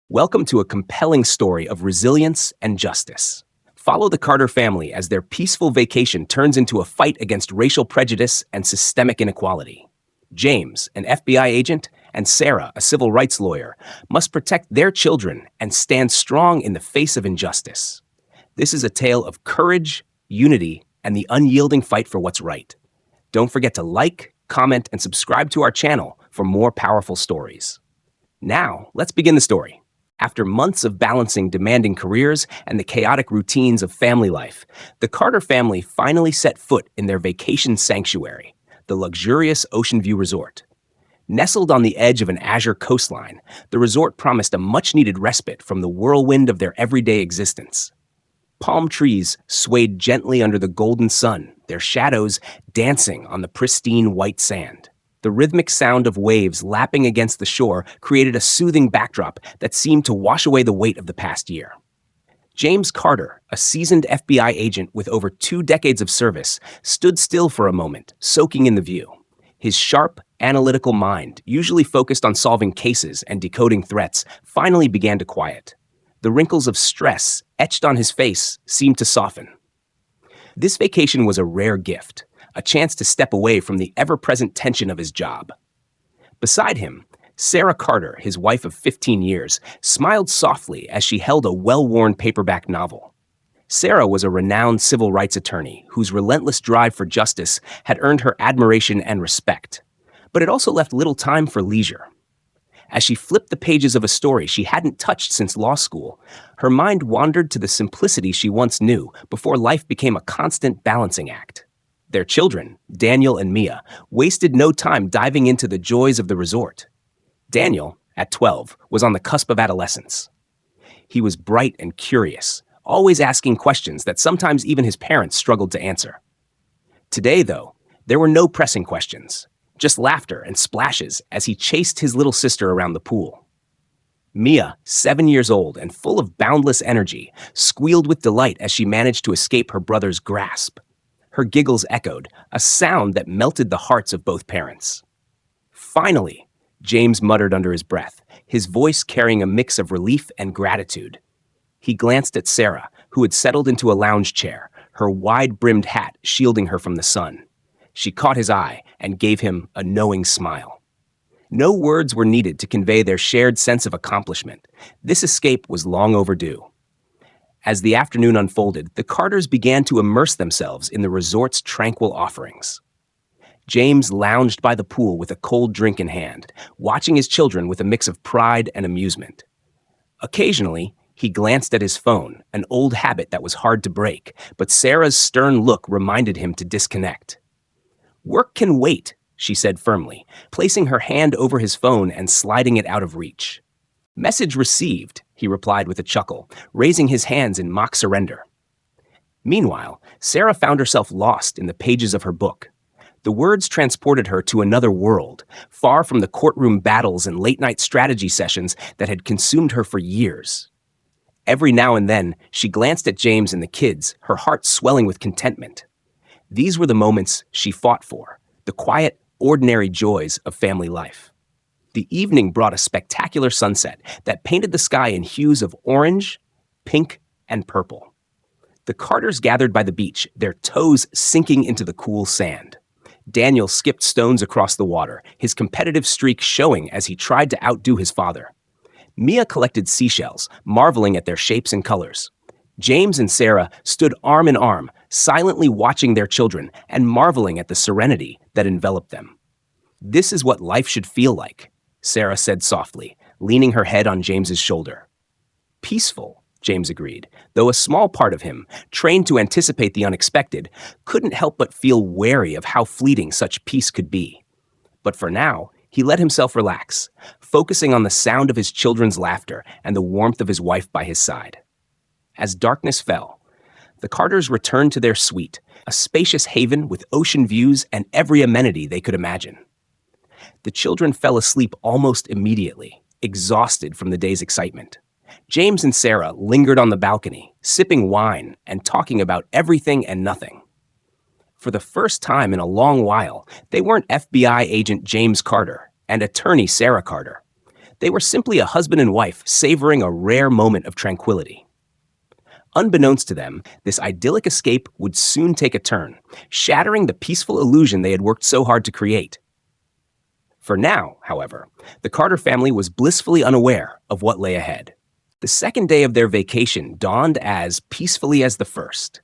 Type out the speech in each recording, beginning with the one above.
Welcome to a compelling story of resilience and justice. Follow the Carter family as their peaceful vacation turns into a fight against racial prejudice and systemic inequality. James, an FBI agent, and Sarah, a civil rights lawyer, must protect their children and stand strong in the face of injustice. This is a tale of courage, unity, and the unyielding fight for what's right. Don't forget to like, comment, and subscribe to our channel for more powerful stories. Now, let's begin the story. After months of balancing demanding careers and the chaotic routines of family life, the Carter family finally set foot in their vacation sanctuary, the luxurious Ocean View Resort. Nestled on the edge of an azure coastline, the resort promised a much-needed respite from the whirlwind of their everyday existence. Palm trees swayed gently under the golden sun, their shadows dancing on the pristine white sand. The rhythmic sound of waves lapping against the shore created a soothing backdrop that seemed to wash away the weight of the past year. James Carter, a seasoned FBI agent with over 2 decades of service, stood still for a moment, soaking in the view. His sharp, analytical mind, usually focused on solving cases and decoding threats, finally began to quiet. The wrinkles of stress etched on his face seemed to soften. This vacation was a rare gift, a chance to step away from the ever-present tension of his job. Beside him, Sarah Carter, his wife of 15 years, smiled softly as she held a well-worn paperback novel. Sarah was a renowned civil rights attorney whose relentless drive for justice had earned her admiration and respect, but it also left little time for leisure. As she flipped the pages of a story she hadn't touched since law school, her mind wandered to the simplicity she once knew before life became a constant balancing act. Their children, Daniel and Mia, wasted no time diving into the joys of the resort. Daniel, at 12, was on the cusp of adolescence. He was bright and curious, always asking questions that sometimes even his parents struggled to answer. Today, though, there were no pressing questions, just laughter and splashes as he chased his little sister around the pool. Mia, 7 years old and full of boundless energy, squealed with delight as she managed to escape her brother's grasp. Her giggles echoed, a sound that melted the hearts of both parents. Finally, James muttered under his breath, his voice carrying a mix of relief and gratitude. He glanced at Sarah, who had settled into a lounge chair, her wide-brimmed hat shielding her from the sun. She caught his eye and gave him a knowing smile. No words were needed to convey their shared sense of accomplishment. This escape was long overdue. As the afternoon unfolded, the Carters began to immerse themselves in the resort's tranquil offerings. James lounged by the pool with a cold drink in hand, watching his children with a mix of pride and amusement. Occasionally, he glanced at his phone, an old habit that was hard to break, but Sarah's stern look reminded him to disconnect. "Work can wait," she said firmly, placing her hand over his phone and sliding it out of reach. "Message received," he replied with a chuckle, raising his hands in mock surrender. Meanwhile, Sarah found herself lost in the pages of her book. The words transported her to another world, far from the courtroom battles and late-night strategy sessions that had consumed her for years. Every now and then, she glanced at James and the kids, her heart swelling with contentment. These were the moments she fought for, the quiet, ordinary joys of family life. The evening brought a spectacular sunset that painted the sky in hues of orange, pink, and purple. The Carters gathered by the beach, their toes sinking into the cool sand. Daniel skipped stones across the water, his competitive streak showing as he tried to outdo his father. Mia collected seashells, marveling at their shapes and colors. James and Sarah stood arm in arm, silently watching their children and marveling at the serenity that enveloped them. "This is what life should feel like," Sarah said softly, leaning her head on James's shoulder. "Peaceful," James agreed, though a small part of him, trained to anticipate the unexpected, couldn't help but feel wary of how fleeting such peace could be. But for now, he let himself relax, focusing on the sound of his children's laughter and the warmth of his wife by his side. As darkness fell, the Carters returned to their suite, a spacious haven with ocean views and every amenity they could imagine. The children fell asleep almost immediately, exhausted from the day's excitement. James and Sarah lingered on the balcony, sipping wine and talking about everything and nothing. For the first time in a long while, they weren't FBI agent James Carter and attorney Sarah Carter. They were simply a husband and wife savoring a rare moment of tranquility. Unbeknownst to them, this idyllic escape would soon take a turn, shattering the peaceful illusion they had worked so hard to create. For now, however, the Carter family was blissfully unaware of what lay ahead. The second day of their vacation dawned as peacefully as the first.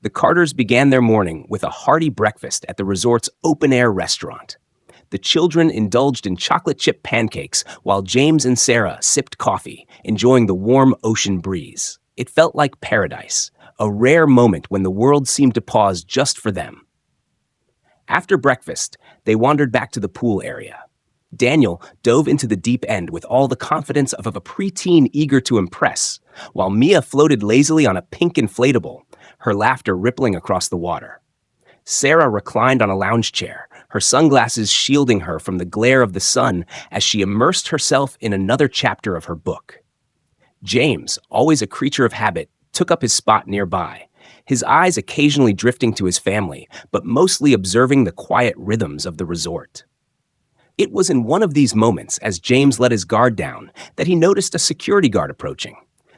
The Carters began their morning with a hearty breakfast at the resort's open-air restaurant. The children indulged in chocolate chip pancakes while James and Sarah sipped coffee, enjoying the warm ocean breeze. It felt like paradise, a rare moment when the world seemed to pause just for them. After breakfast, they wandered back to the pool area. Daniel dove into the deep end with all the confidence of a preteen eager to impress, while Mia floated lazily on a pink inflatable, her laughter rippling across the water. Sarah reclined on a lounge chair, her sunglasses shielding her from the glare of the sun as she immersed herself in another chapter of her book. James, always a creature of habit, took up his spot nearby, his eyes occasionally drifting to his family, but mostly observing the quiet rhythms of the resort. It was in one of these moments, as James let his guard down, that he noticed a security guard approaching.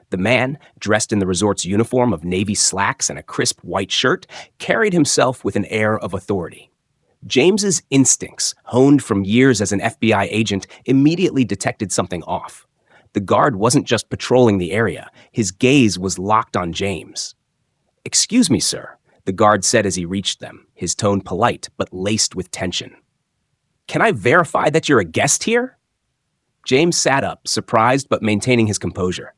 The man, dressed in the resort's uniform of navy slacks and a crisp white shirt, carried himself with an air of authority. James's instincts, honed from years as an FBI agent, immediately detected something off. The guard wasn't just patrolling the area, his gaze was locked on James. "Excuse me, sir," the guard said as he reached them, his tone polite but laced with tension. "Can I verify that you're a guest here?" James sat up, surprised but maintaining his composure.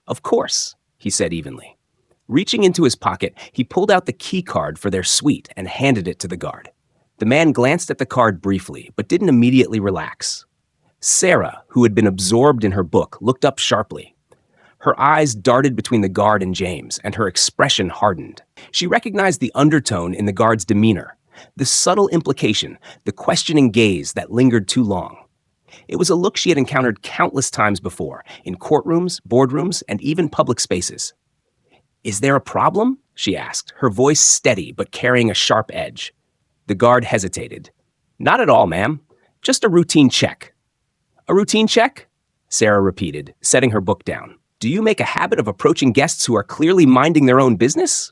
"Of course," he said evenly. Reaching into his pocket, he pulled out the key card for their suite and handed it to the guard. The man glanced at the card briefly, but didn't immediately relax. Sarah, who had been absorbed in her book, looked up sharply. Her eyes darted between the guard and James, and her expression hardened. She recognized the undertone in the guard's demeanor, the subtle implication, the questioning gaze that lingered too long. It was a look she had encountered countless times before, in courtrooms, boardrooms, and even public spaces. "Is there a problem?" she asked, her voice steady but carrying a sharp edge. The guard hesitated. "Not at all, ma'am. Just a routine check." "A routine check?" Sarah repeated, setting her book down. "Do you make a habit of approaching guests who are clearly minding their own business?"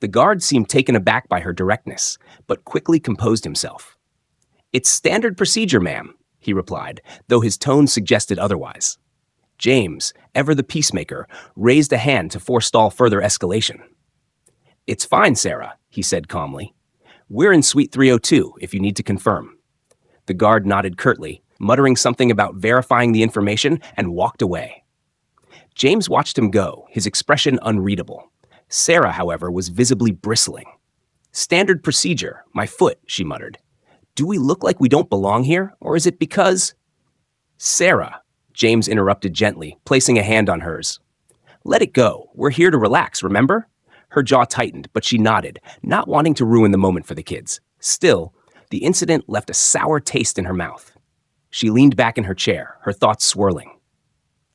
The guard seemed taken aback by her directness, but quickly composed himself. "It's standard procedure, ma'am," he replied, though his tone suggested otherwise. James, ever the peacemaker, raised a hand to forestall further escalation. "It's fine, Sarah," he said calmly. "We're in Suite 302, if you need to confirm." The guard nodded curtly, muttering something about verifying the information, and walked away. James watched him go, his expression unreadable. Sarah, however, was visibly bristling. "Standard procedure, my foot," she muttered. "Do we look like we don't belong here, or is it because—" "Sarah," James interrupted gently, placing a hand on hers. "Let it go. We're here to relax, remember?" Her jaw tightened, but she nodded, not wanting to ruin the moment for the kids. Still, the incident left a sour taste in her mouth. She leaned back in her chair, her thoughts swirling.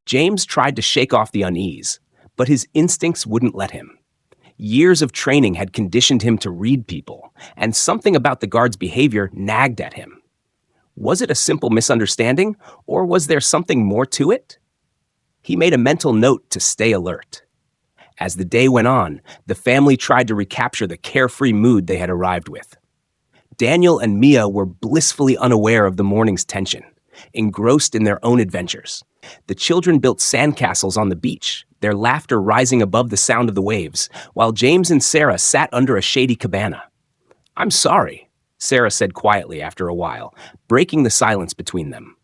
James tried to shake off the unease, but his instincts wouldn't let him. Years of training had conditioned him to read people, and something about the guard's behavior nagged at him. Was it a simple misunderstanding, or was there something more to it? He made a mental note to stay alert. As the day went on, the family tried to recapture the carefree mood they had arrived with. Daniel and Mia were blissfully unaware of the morning's tension, engrossed in their own adventures. The children built sandcastles on the beach, their laughter rising above the sound of the waves, while James and Sarah sat under a shady cabana. "I'm sorry," Sarah said quietly after a while, breaking the silence between them.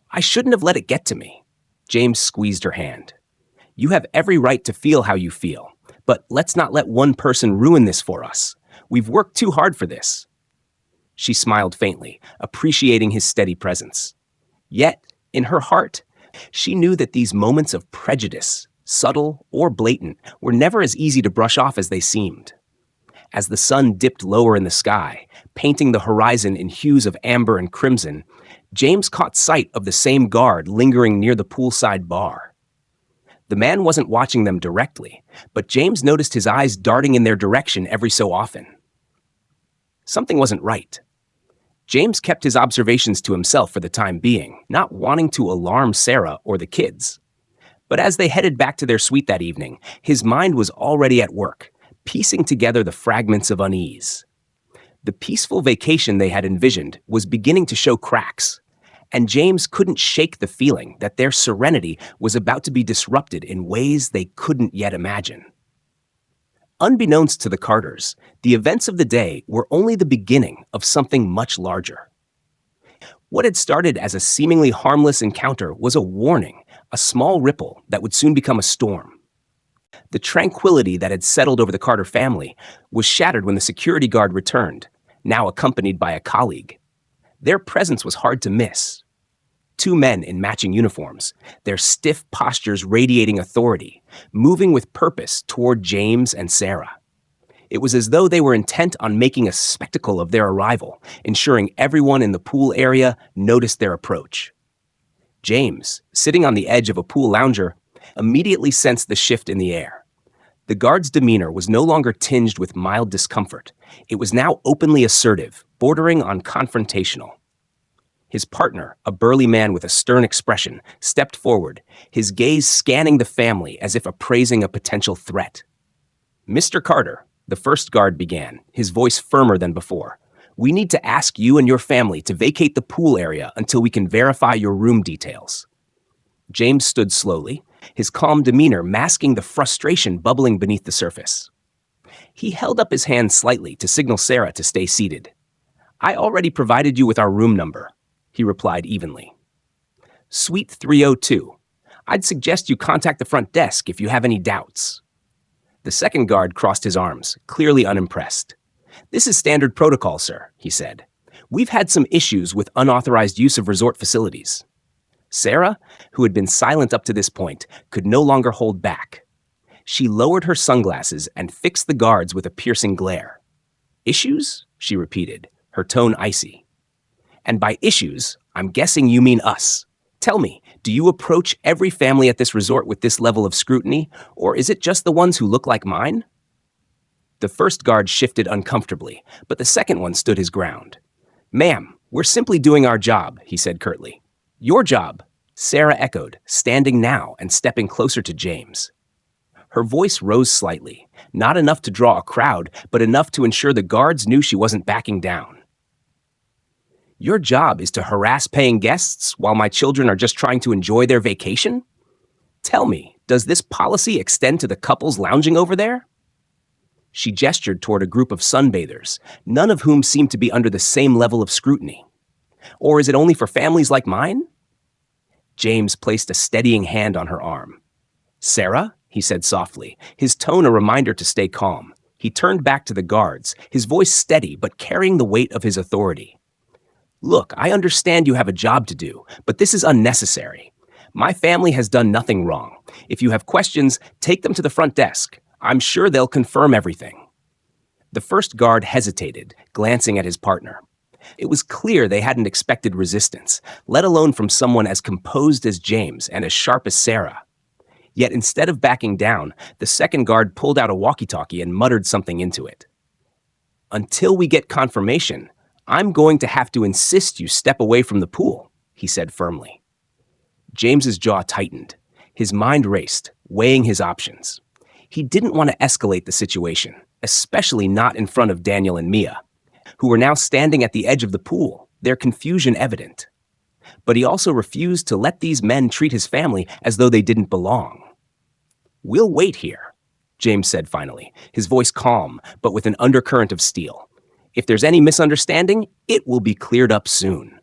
"I shouldn't have let it get to me." James squeezed her hand. "You have every right to feel how you feel, but let's not let one person ruin this for us. We've worked too hard for this." She smiled faintly, appreciating his steady presence. Yet, in her heart, she knew that these moments of prejudice, subtle or blatant, were never as easy to brush off as they seemed. As the sun dipped lower in the sky, painting the horizon in hues of amber and crimson, James caught sight of the same guard lingering near the poolside bar. The man wasn't watching them directly, but James noticed his eyes darting in their direction every so often. Something wasn't right. James kept his observations to himself for the time being, not wanting to alarm Sarah or the kids. But as they headed back to their suite that evening, his mind was already at work, piecing together the fragments of unease. The peaceful vacation they had envisioned was beginning to show cracks, and James couldn't shake the feeling that their serenity was about to be disrupted in ways they couldn't yet imagine. Unbeknownst to the Carters, the events of the day were only the beginning of something much larger. What had started as a seemingly harmless encounter was a warning, a small ripple that would soon become a storm. The tranquility that had settled over the Carter family was shattered when the security guard returned, now accompanied by a colleague. Their presence was hard to miss. Two men in matching uniforms, their stiff postures radiating authority, moving with purpose toward James and Sarah. It was as though they were intent on making a spectacle of their arrival, ensuring everyone in the pool area noticed their approach. James, sitting on the edge of a pool lounger, immediately sensed the shift in the air. The guard's demeanor was no longer tinged with mild discomfort. It was now openly assertive, bordering on confrontational. His partner, a burly man with a stern expression, stepped forward, his gaze scanning the family as if appraising a potential threat. "Mr. Carter," the first guard began, his voice firmer than before, "we need to ask you and your family to vacate the pool area until we can verify your room details." James stood slowly, his calm demeanor masking the frustration bubbling beneath the surface. He held up his hand slightly to signal Sarah to stay seated. "I already provided you with our room number," he replied evenly. "Suite 302. I'd suggest you contact the front desk if you have any doubts." The second guard crossed his arms, clearly unimpressed. "This is standard protocol, sir," he said. "We've had some issues with unauthorized use of resort facilities." Sarah, who had been silent up to this point, could no longer hold back. She lowered her sunglasses and fixed the guards with a piercing glare. "Issues?" she repeated, her tone icy. "And by issues, I'm guessing you mean us. Tell me, do you approach every family at this resort with this level of scrutiny, or is it just the ones who look like mine?" The first guard shifted uncomfortably, but the second one stood his ground. "Ma'am, we're simply doing our job," he said curtly. "Your job," Sarah echoed, standing now and stepping closer to James. Her voice rose slightly, not enough to draw a crowd, but enough to ensure the guards knew she wasn't backing down. "Your job is to harass paying guests while my children are just trying to enjoy their vacation? Tell me, does this policy extend to the couples lounging over there?" She gestured toward a group of sunbathers, none of whom seemed to be under the same level of scrutiny. "Or is it only for families like mine?" James placed a steadying hand on her arm. "Sarah," he said softly, his tone a reminder to stay calm. He turned back to the guards, his voice steady but carrying the weight of his authority. "Look, I understand you have a job to do, but this is unnecessary. My family has done nothing wrong. If you have questions, take them to the front desk. I'm sure they'll confirm everything." The first guard hesitated, glancing at his partner. It was clear they hadn't expected resistance, let alone from someone as composed as James and as sharp as Sarah. Yet instead of backing down, the second guard pulled out a walkie-talkie and muttered something into it. "Until we get confirmation, I'm going to have to insist you step away from the pool," he said firmly. James's jaw tightened. His mind raced, weighing his options. He didn't want to escalate the situation, especially not in front of Daniel and Mia, who were now standing at the edge of the pool, their confusion evident. But he also refused to let these men treat his family as though they didn't belong. "We'll wait here," James said finally, his voice calm, but with an undercurrent of steel. "If there's any misunderstanding, it will be cleared up soon."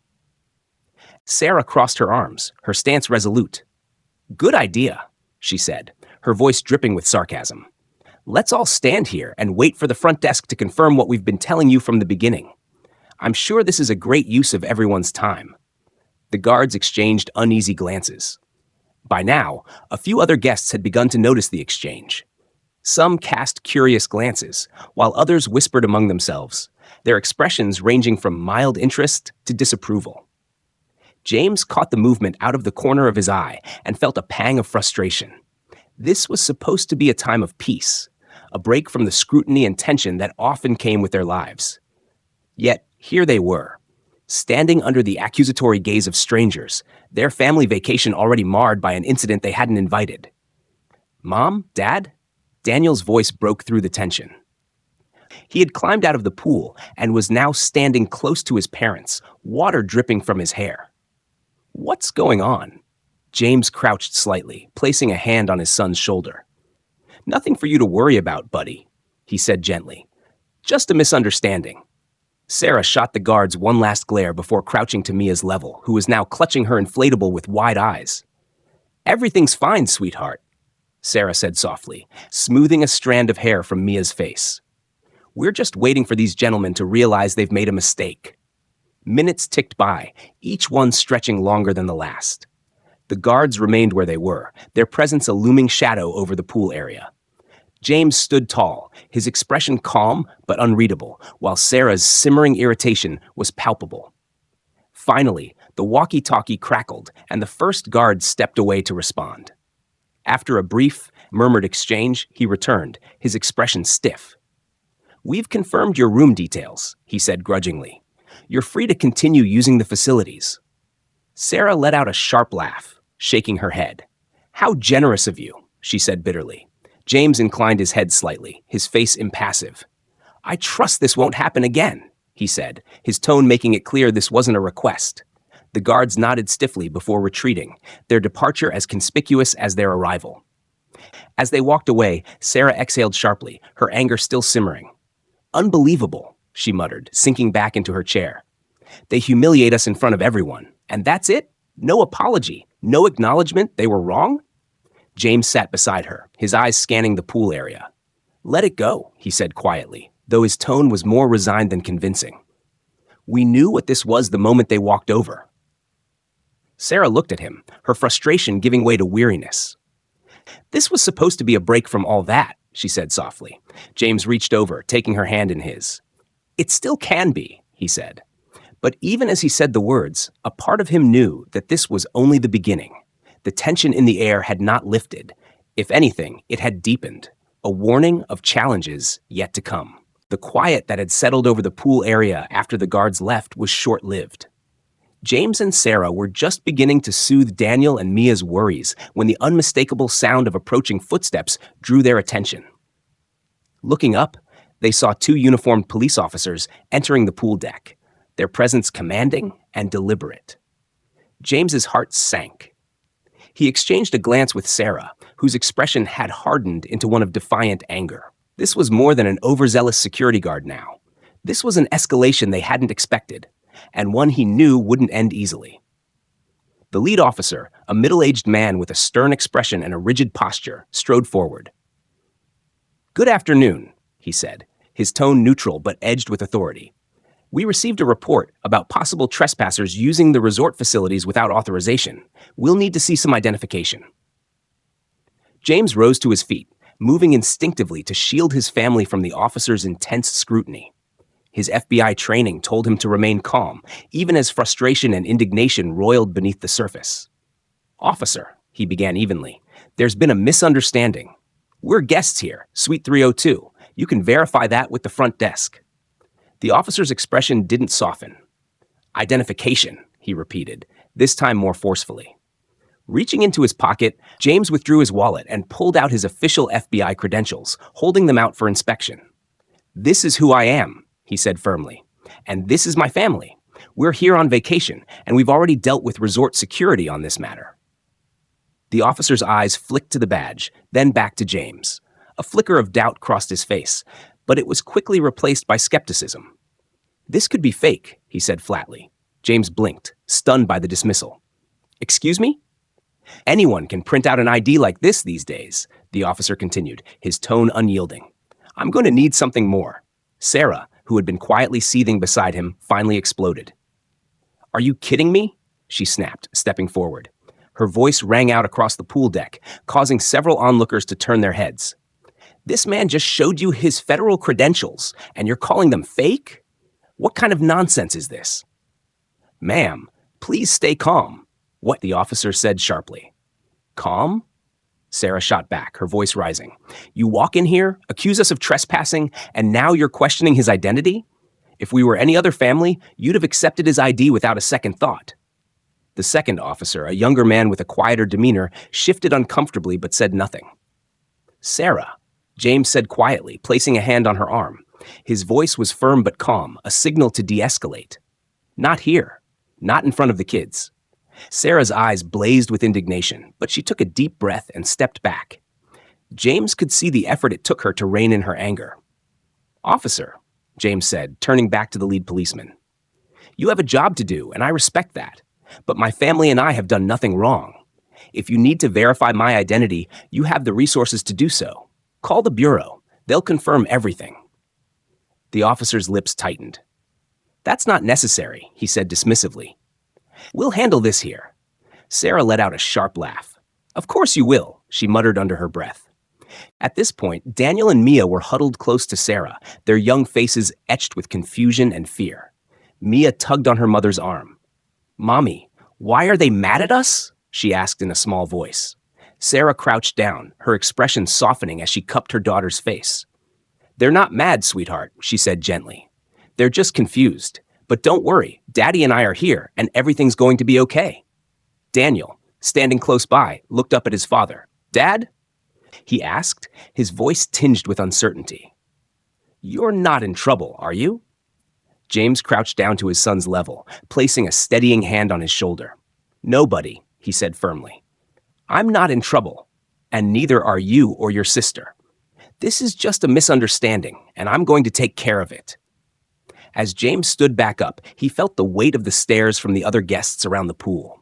Sarah crossed her arms, her stance resolute. "Good idea," she said, her voice dripping with sarcasm. "Let's all stand here and wait for the front desk to confirm what we've been telling you from the beginning. I'm sure this is a great use of everyone's time." The guards exchanged uneasy glances. By now, a few other guests had begun to notice the exchange. Some cast curious glances, while others whispered among themselves, their expressions ranging from mild interest to disapproval. James caught the movement out of the corner of his eye and felt a pang of frustration. This was supposed to be a time of peace, a break from the scrutiny and tension that often came with their lives. Yet, here they were, standing under the accusatory gaze of strangers, their family vacation already marred by an incident they hadn't invited. "Mom? Dad?" Daniel's voice broke through the tension. He had climbed out of the pool and was now standing close to his parents, water dripping from his hair. "What's going on?" James crouched slightly, placing a hand on his son's shoulder. "Nothing for you to worry about, buddy," he said gently. "Just a misunderstanding." Sarah shot the guards one last glare before crouching to Mia's level, who was now clutching her inflatable with wide eyes. "Everything's fine, sweetheart," Sarah said softly, smoothing a strand of hair from Mia's face. "We're just waiting for these gentlemen to realize they've made a mistake." Minutes ticked by, each one stretching longer than the last. The guards remained where they were, their presence a looming shadow over the pool area. James stood tall, his expression calm but unreadable, while Sarah's simmering irritation was palpable. Finally, the walkie-talkie crackled, and the first guard stepped away to respond. After a brief, murmured exchange, he returned, his expression stiff. "We've confirmed your room details," he said grudgingly. "You're free to continue using the facilities." Sarah let out a sharp laugh, shaking her head. "How generous of you," she said bitterly. James inclined his head slightly, his face impassive. "I trust this won't happen again," he said, his tone making it clear this wasn't a request. The guards nodded stiffly before retreating, their departure as conspicuous as their arrival. As they walked away, Sarah exhaled sharply, her anger still simmering. "Unbelievable," she muttered, sinking back into her chair. "They humiliate us in front of everyone, and that's it? No apology, no acknowledgement they were wrong?" James sat beside her, his eyes scanning the pool area. "Let it go," he said quietly, though his tone was more resigned than convincing. "We knew what this was the moment they walked over." Sarah looked at him, her frustration giving way to weariness. "This was supposed to be a break from all that," she said softly. James reached over, taking her hand in his. "It still can be," he said. But even as he said the words, a part of him knew that this was only the beginning. The tension in the air had not lifted. If anything, it had deepened, a warning of challenges yet to come. The quiet that had settled over the pool area after the guards left was short-lived. James and Sarah were just beginning to soothe Daniel and Mia's worries when the unmistakable sound of approaching footsteps drew their attention. Looking up, they saw two uniformed police officers entering the pool deck, their presence commanding and deliberate. James's heart sank. He exchanged a glance with Sarah, whose expression had hardened into one of defiant anger. This was more than an overzealous security guard now. This was an escalation they hadn't expected, and one he knew wouldn't end easily. The lead officer, a middle-aged man with a stern expression and a rigid posture, strode forward. "Good afternoon," he said, his tone neutral but edged with authority. "We received a report about possible trespassers using the resort facilities without authorization. We'll need to see some identification." James rose to his feet, moving instinctively to shield his family from the officer's intense scrutiny. His FBI training told him to remain calm, even as frustration and indignation roiled beneath the surface. "Officer," he began evenly, "there's been a misunderstanding. We're guests here, Suite 302. You can verify that with the front desk." The officer's expression didn't soften. "Identification," he repeated, this time more forcefully. Reaching into his pocket, James withdrew his wallet and pulled out his official FBI credentials, holding them out for inspection. "This is who I am," he said firmly, "and this is my family. We're here on vacation, and we've already dealt with resort security on this matter." The officer's eyes flicked to the badge, then back to James. A flicker of doubt crossed his face, but it was quickly replaced by skepticism. "This could be fake," he said flatly. James blinked, stunned by the dismissal. "Excuse me?" "Anyone can print out an ID like this these days," the officer continued, his tone unyielding. "I'm going to need something more." Sarah, who had been quietly seething beside him, finally exploded. "Are you kidding me?" she snapped, stepping forward. Her voice rang out across the pool deck, causing several onlookers to turn their heads. "This man just showed you his federal credentials, and you're calling them fake? What kind of nonsense is this?" "Ma'am, please stay calm," what the officer said sharply. "Calm?" Sarah shot back, her voice rising. "You walk in here, accuse us of trespassing, and now you're questioning his identity? If we were any other family, you'd have accepted his ID without a second thought. The second officer, a younger man with a quieter demeanor, shifted uncomfortably but said nothing. Sarah, James said quietly, placing a hand on her arm. His voice was firm but calm, a signal to de-escalate. Not here. Not in front of the kids. Sarah's eyes blazed with indignation, but she took a deep breath and stepped back. James could see the effort it took her to rein in her anger. Officer, James said, turning back to the lead policeman. You have a job to do, and I respect that. But my family and I have done nothing wrong. If you need to verify my identity, you have the resources to do so. Call the bureau. They'll confirm everything. The officer's lips tightened. That's not necessary, he said dismissively. We'll handle this here. Sarah let out a sharp laugh. Of course you will, she muttered under her breath. At this point, Daniel and Mia were huddled close to Sarah, their young faces etched with confusion and fear. Mia tugged on her mother's arm. Mommy, why are they mad at us? She asked in a small voice. Sarah crouched down, her expression softening as she cupped her daughter's face. They're not mad, sweetheart, she said gently. They're just confused. But don't worry, Daddy and I are here, and everything's going to be okay. Daniel, standing close by, looked up at his father. Dad? He asked, his voice tinged with uncertainty. You're not in trouble, are you? James crouched down to his son's level, placing a steadying hand on his shoulder. Nobody, he said firmly. I'm not in trouble, and neither are you or your sister. This is just a misunderstanding, and I'm going to take care of it. As James stood back up, he felt the weight of the stares from the other guests around the pool.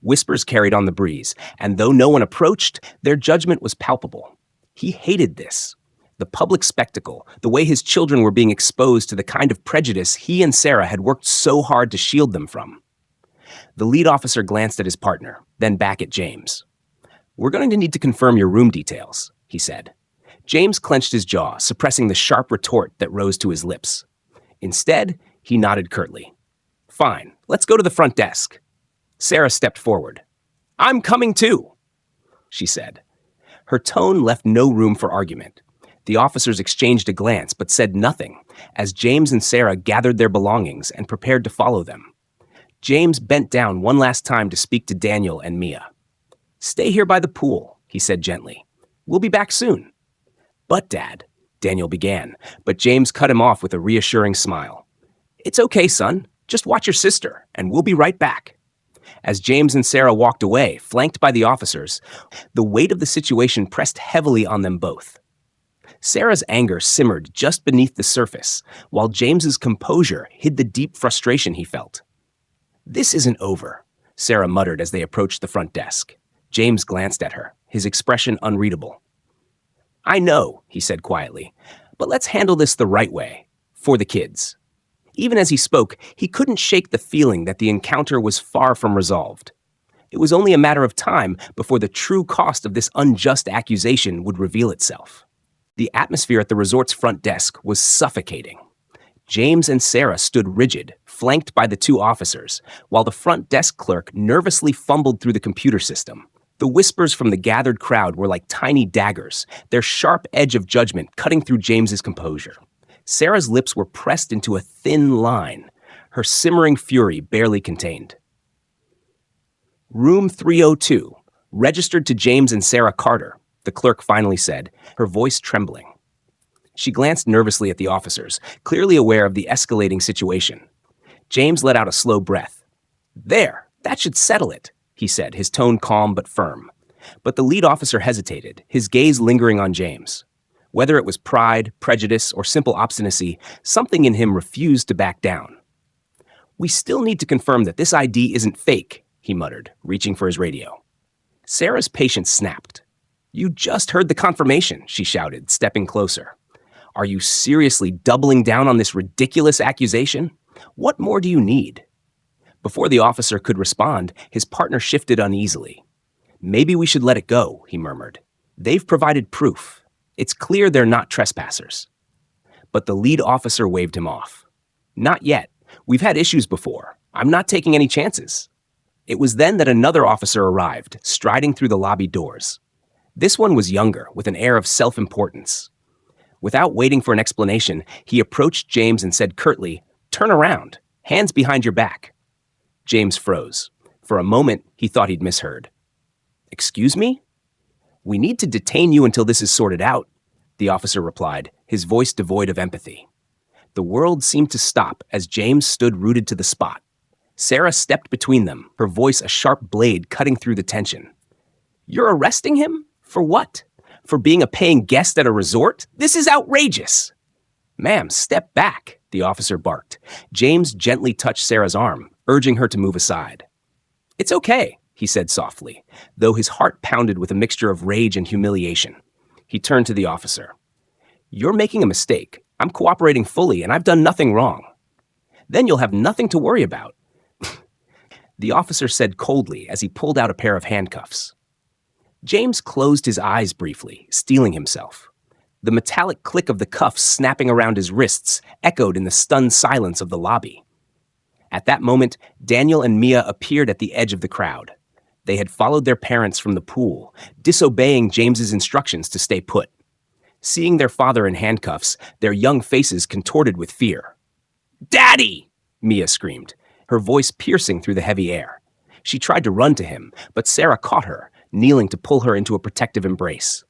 Whispers carried on the breeze, and though no one approached, their judgment was palpable. He hated this. The public spectacle, the way his children were being exposed to the kind of prejudice he and Sarah had worked so hard to shield them from. The lead officer glanced at his partner, then back at James. We're going to need to confirm your room details, he said. James clenched his jaw, suppressing the sharp retort that rose to his lips. Instead, he nodded curtly. Fine, let's go to the front desk. Sarah stepped forward. I'm coming too, she said. Her tone left no room for argument. The officers exchanged a glance but said nothing as James and Sarah gathered their belongings and prepared to follow them. James bent down one last time to speak to Daniel and Mia. Stay here by the pool, he said gently. We'll be back soon. But, Dad, Daniel began, but James cut him off with a reassuring smile. It's okay, son. Just watch your sister, and we'll be right back. As James and Sarah walked away, flanked by the officers, the weight of the situation pressed heavily on them both. Sarah's anger simmered just beneath the surface, while James's composure hid the deep frustration he felt. This isn't over, Sarah muttered as they approached the front desk. James glanced at her, his expression unreadable. I know, he said quietly, but let's handle this the right way, for the kids. Even as he spoke, he couldn't shake the feeling that the encounter was far from resolved. It was only a matter of time before the true cost of this unjust accusation would reveal itself. The atmosphere at the resort's front desk was suffocating. James and Sarah stood rigid, flanked by the two officers, while the front desk clerk nervously fumbled through the computer system. The whispers from the gathered crowd were like tiny daggers, their sharp edge of judgment cutting through James's composure. Sarah's lips were pressed into a thin line, her simmering fury barely contained. Room 302, registered to James and Sarah Carter, the clerk finally said, her voice trembling. She glanced nervously at the officers, clearly aware of the escalating situation. James let out a slow breath. There, that should settle it, he said, his tone calm but firm. But the lead officer hesitated, his gaze lingering on James. Whether it was pride, prejudice, or simple obstinacy, something in him refused to back down. We still need to confirm that this ID isn't fake, he muttered, reaching for his radio. Sarah's patience snapped. You just heard the confirmation, she shouted, stepping closer. Are you seriously doubling down on this ridiculous accusation? What more do you need? Before the officer could respond, his partner shifted uneasily. Maybe we should let it go, he murmured. They've provided proof. It's clear they're not trespassers. But the lead officer waved him off. Not yet. We've had issues before. I'm not taking any chances. It was then that another officer arrived, striding through the lobby doors. This one was younger, with an air of self-importance. Without waiting for an explanation, he approached James and said curtly, Turn around. Hands behind your back. James froze. For a moment, he thought he'd misheard. Excuse me? We need to detain you until this is sorted out, the officer replied, his voice devoid of empathy. The world seemed to stop as James stood rooted to the spot. Sarah stepped between them, her voice a sharp blade cutting through the tension. You're arresting him? For what? For being a paying guest at a resort? This is outrageous! Ma'am, step back, the officer barked. James gently touched Sarah's arm, urging her to move aside. It's okay, he said softly, though his heart pounded with a mixture of rage and humiliation. He turned to the officer. You're making a mistake. I'm cooperating fully, and I've done nothing wrong. Then you'll have nothing to worry about. The officer said coldly as he pulled out a pair of handcuffs. James closed his eyes briefly, steeling himself. The metallic click of the cuffs snapping around his wrists echoed in the stunned silence of the lobby. At that moment, Daniel and Mia appeared at the edge of the crowd. They had followed their parents from the pool, disobeying James's instructions to stay put. Seeing their father in handcuffs, their young faces contorted with fear. Daddy! Mia screamed, her voice piercing through the heavy air. She tried to run to him, but Sarah caught her, kneeling to pull her into a protective embrace.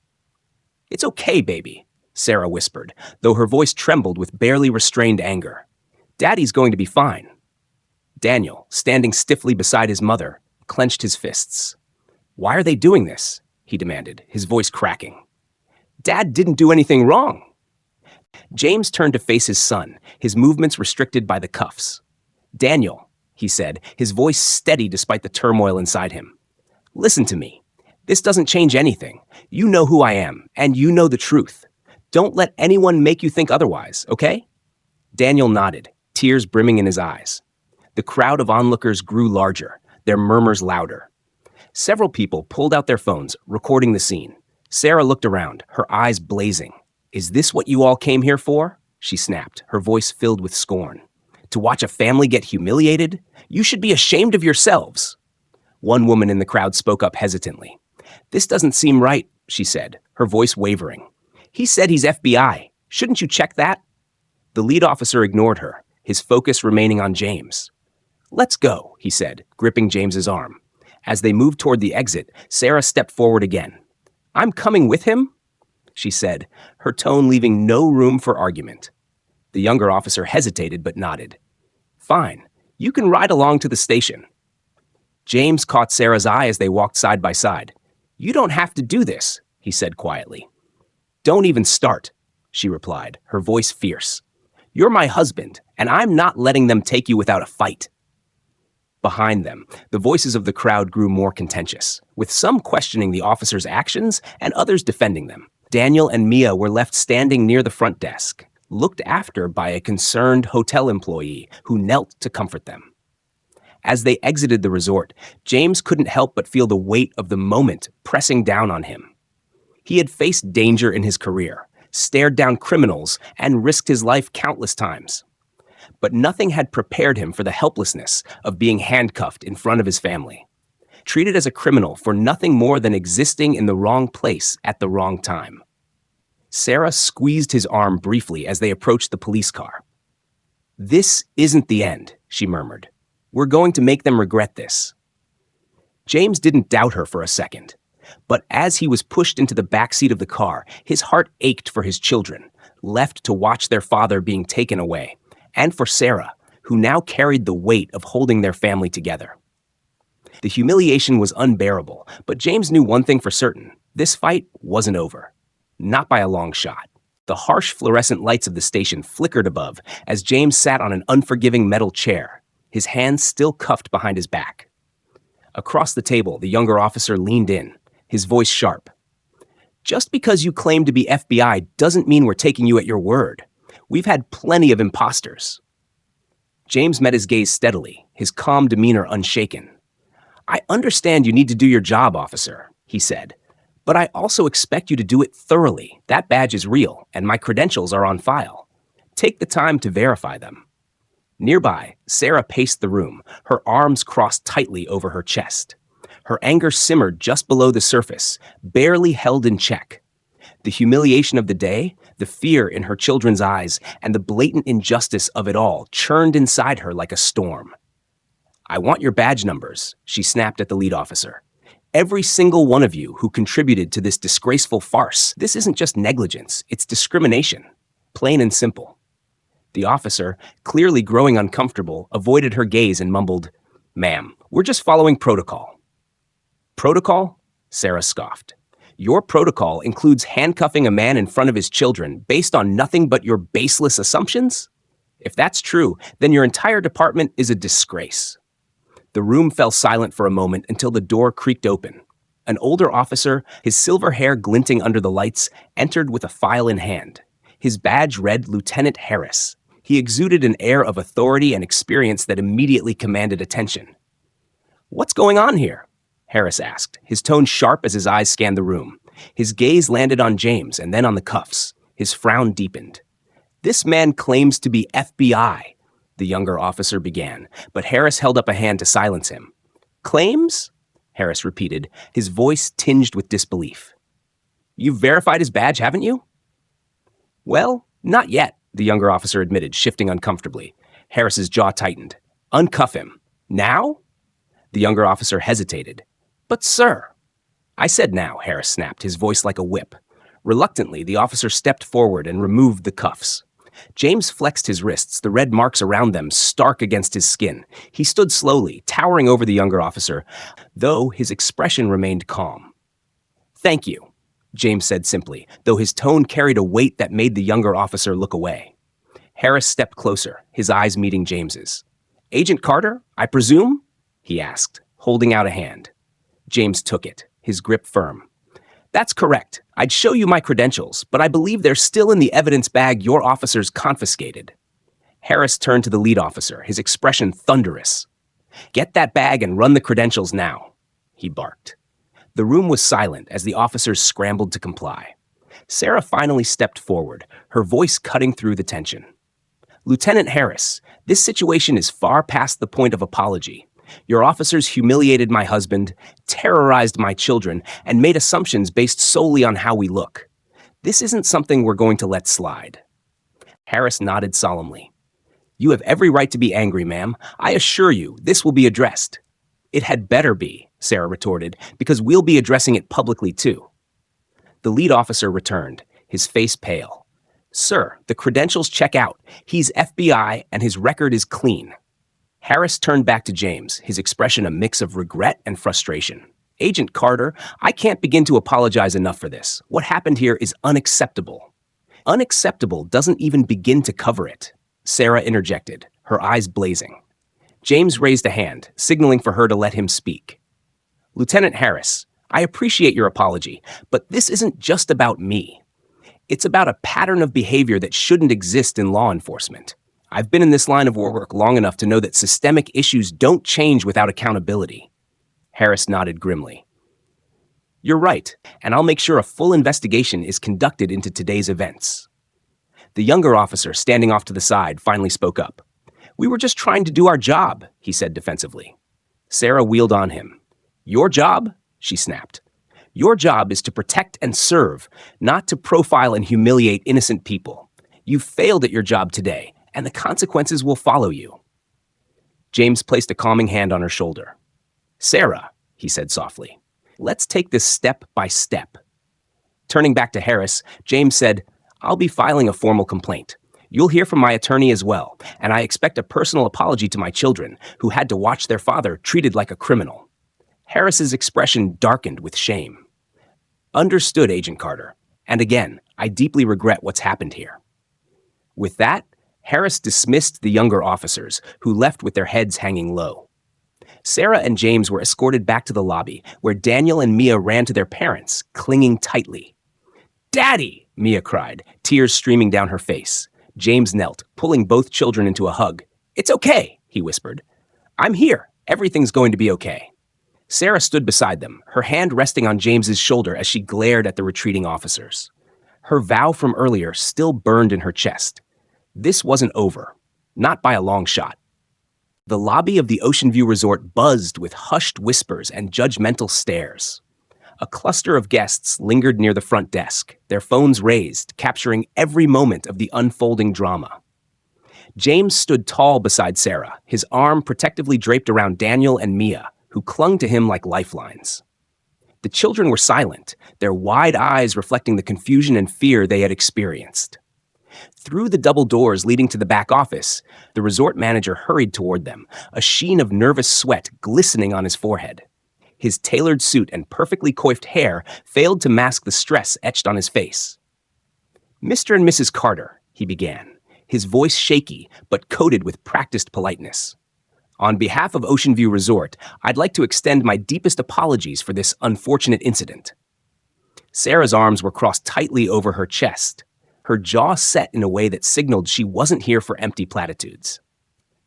It's okay, baby, Sarah whispered, though her voice trembled with barely restrained anger. Daddy's going to be fine. Daniel, standing stiffly beside his mother, clenched his fists. Why are they doing this? He demanded, his voice cracking. Dad didn't do anything wrong. James turned to face his son, his movements restricted by the cuffs. Daniel, he said, his voice steady despite the turmoil inside him. Listen to me. This doesn't change anything. You know who I am, and you know the truth. Don't let anyone make you think otherwise, okay? Daniel nodded, tears brimming in his eyes. The crowd of onlookers grew larger, their murmurs louder. Several people pulled out their phones, recording the scene. Sarah looked around, her eyes blazing. Is this what you all came here for? She snapped, her voice filled with scorn. To watch a family get humiliated? You should be ashamed of yourselves. One woman in the crowd spoke up hesitantly. This doesn't seem right, she said, her voice wavering. He said he's FBI. Shouldn't you check that? The lead officer ignored her, his focus remaining on James. Let's go, he said, gripping James's arm. As they moved toward the exit, Sarah stepped forward again. I'm coming with him, she said, her tone leaving no room for argument. The younger officer hesitated but nodded. Fine, you can ride along to the station. James caught Sarah's eye as they walked side by side. You don't have to do this, he said quietly. Don't even start, she replied, her voice fierce. You're my husband, and I'm not letting them take you without a fight. Behind them, the voices of the crowd grew more contentious, with some questioning the officer's actions and others defending them. Daniel and Mia were left standing near the front desk, looked after by a concerned hotel employee who knelt to comfort them. As they exited the resort, James couldn't help but feel the weight of the moment pressing down on him. He had faced danger in his career, stared down criminals, and risked his life countless times. But nothing had prepared him for the helplessness of being handcuffed in front of his family, treated as a criminal for nothing more than existing in the wrong place at the wrong time. Sarah squeezed his arm briefly as they approached the police car. This isn't the end, she murmured. We're going to make them regret this. James didn't doubt her for a second, but as he was pushed into the back seat of the car, his heart ached for his children, left to watch their father being taken away, and for Sarah, who now carried the weight of holding their family together. The humiliation was unbearable, but James knew one thing for certain. This fight wasn't over. Not by a long shot. The harsh fluorescent lights of the station flickered above as James sat on an unforgiving metal chair, his hands still cuffed behind his back. Across the table, the younger officer leaned in, his voice sharp. Just because you claim to be FBI doesn't mean we're taking you at your word. We've had plenty of imposters. James met his gaze steadily, his calm demeanor unshaken. I understand you need to do your job, officer, he said, but I also expect you to do it thoroughly. That badge is real, and my credentials are on file. Take the time to verify them. Nearby, Sarah paced the room, her arms crossed tightly over her chest. Her anger simmered just below the surface, barely held in check. The humiliation of the day, the fear in her children's eyes, and the blatant injustice of it all churned inside her like a storm. "I want your badge numbers," she snapped at the lead officer. "Every single one of you who contributed to this disgraceful farce. This isn't just negligence, it's discrimination. Plain and simple." The officer, clearly growing uncomfortable, avoided her gaze and mumbled, "Ma'am, we're just following protocol." "Protocol?" Sarah scoffed. "Your protocol includes handcuffing a man in front of his children based on nothing but your baseless assumptions? If that's true, then your entire department is a disgrace." The room fell silent for a moment until the door creaked open. An older officer, his silver hair glinting under the lights, entered with a file in hand. His badge read Lieutenant Harris. He exuded an air of authority and experience that immediately commanded attention. "What's going on here?" Harris asked, his tone sharp as his eyes scanned the room. His gaze landed on James and then on the cuffs. His frown deepened. "This man claims to be FBI," the younger officer began, but Harris held up a hand to silence him. "Claims?" Harris repeated, his voice tinged with disbelief. "You've verified his badge, haven't you?" "Well, not yet," the younger officer admitted, shifting uncomfortably. Harris's jaw tightened. "Uncuff him. Now?" The younger officer hesitated. "But sir—" "I said now," Harris snapped, his voice like a whip. Reluctantly, the officer stepped forward and removed the cuffs. James flexed his wrists, the red marks around them stark against his skin. He stood slowly, towering over the younger officer, though his expression remained calm. "Thank you," James said simply, though his tone carried a weight that made the younger officer look away. Harris stepped closer, his eyes meeting James's. "Agent Carter, I presume?" he asked, holding out a hand. James took it, his grip firm. "That's correct. I'd show you my credentials, but I believe they're still in the evidence bag your officers confiscated." Harris turned to the lead officer, his expression thunderous. "Get that bag and run the credentials now," he barked. The room was silent as the officers scrambled to comply. Sarah finally stepped forward, her voice cutting through the tension. "Lieutenant Harris, this situation is far past the point of apology. Your officers humiliated my husband, terrorized my children, and made assumptions based solely on how we look. This isn't something we're going to let slide." Harris nodded solemnly. "You have every right to be angry, ma'am. I assure you, this will be addressed." "It had better be," Sarah retorted, "because we'll be addressing it publicly too." The lead officer returned, his face pale. "Sir, the credentials check out. He's FBI and his record is clean." Harris turned back to James, his expression a mix of regret and frustration. "Agent Carter, I can't begin to apologize enough for this. What happened here is unacceptable." "Unacceptable doesn't even begin to cover it," Sarah interjected, her eyes blazing. James raised a hand, signaling for her to let him speak. "Lieutenant Harris, I appreciate your apology, but this isn't just about me. It's about a pattern of behavior that shouldn't exist in law enforcement. I've been in this line of work long enough to know that systemic issues don't change without accountability." Harris nodded grimly. "You're right, and I'll make sure a full investigation is conducted into today's events." The younger officer, standing off to the side, finally spoke up. "We were just trying to do our job," he said defensively. Sarah wheeled on him. "Your job?" she snapped. "Your job is to protect and serve, not to profile and humiliate innocent people. You've failed at your job today, and the consequences will follow you." James placed a calming hand on her shoulder. "Sarah," he said softly, "let's take this step by step." Turning back to Harris, James said, "I'll be filing a formal complaint. You'll hear from my attorney as well, and I expect a personal apology to my children, who had to watch their father treated like a criminal." Harris's expression darkened with shame. "Understood, Agent Carter. And again, I deeply regret what's happened here." With that, Harris dismissed the younger officers, who left with their heads hanging low. Sarah and James were escorted back to the lobby, where Daniel and Mia ran to their parents, clinging tightly. "Daddy!" Mia cried, tears streaming down her face. James knelt, pulling both children into a hug. "It's okay," he whispered. "I'm here. Everything's going to be okay." Sarah stood beside them, her hand resting on James's shoulder as she glared at the retreating officers. Her vow from earlier still burned in her chest. This wasn't over, not by a long shot. The lobby of the Ocean View Resort buzzed with hushed whispers and judgmental stares. A cluster of guests lingered near the front desk, their phones raised, capturing every moment of the unfolding drama. James stood tall beside Sarah, his arm protectively draped around Daniel and Mia, who clung to him like lifelines. The children were silent, their wide eyes reflecting the confusion and fear they had experienced. Through the double doors leading to the back office, the resort manager hurried toward them, a sheen of nervous sweat glistening on his forehead. His tailored suit and perfectly coiffed hair failed to mask the stress etched on his face. "Mr. and Mrs. Carter," he began, his voice shaky but coated with practiced politeness. "On behalf of Ocean View Resort, I'd like to extend my deepest apologies for this unfortunate incident." Sarah's arms were crossed tightly over her chest, her jaw set in a way that signaled she wasn't here for empty platitudes.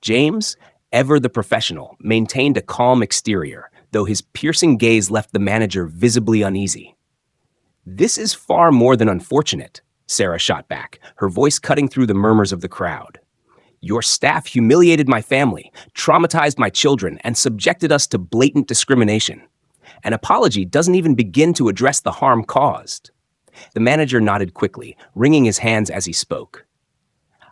James, ever the professional, maintained a calm exterior, though his piercing gaze left the manager visibly uneasy. "This is far more than unfortunate," Sarah shot back, her voice cutting through the murmurs of the crowd. "Your staff humiliated my family, traumatized my children, and subjected us to blatant discrimination. An apology doesn't even begin to address the harm caused." The manager nodded quickly, wringing his hands as he spoke.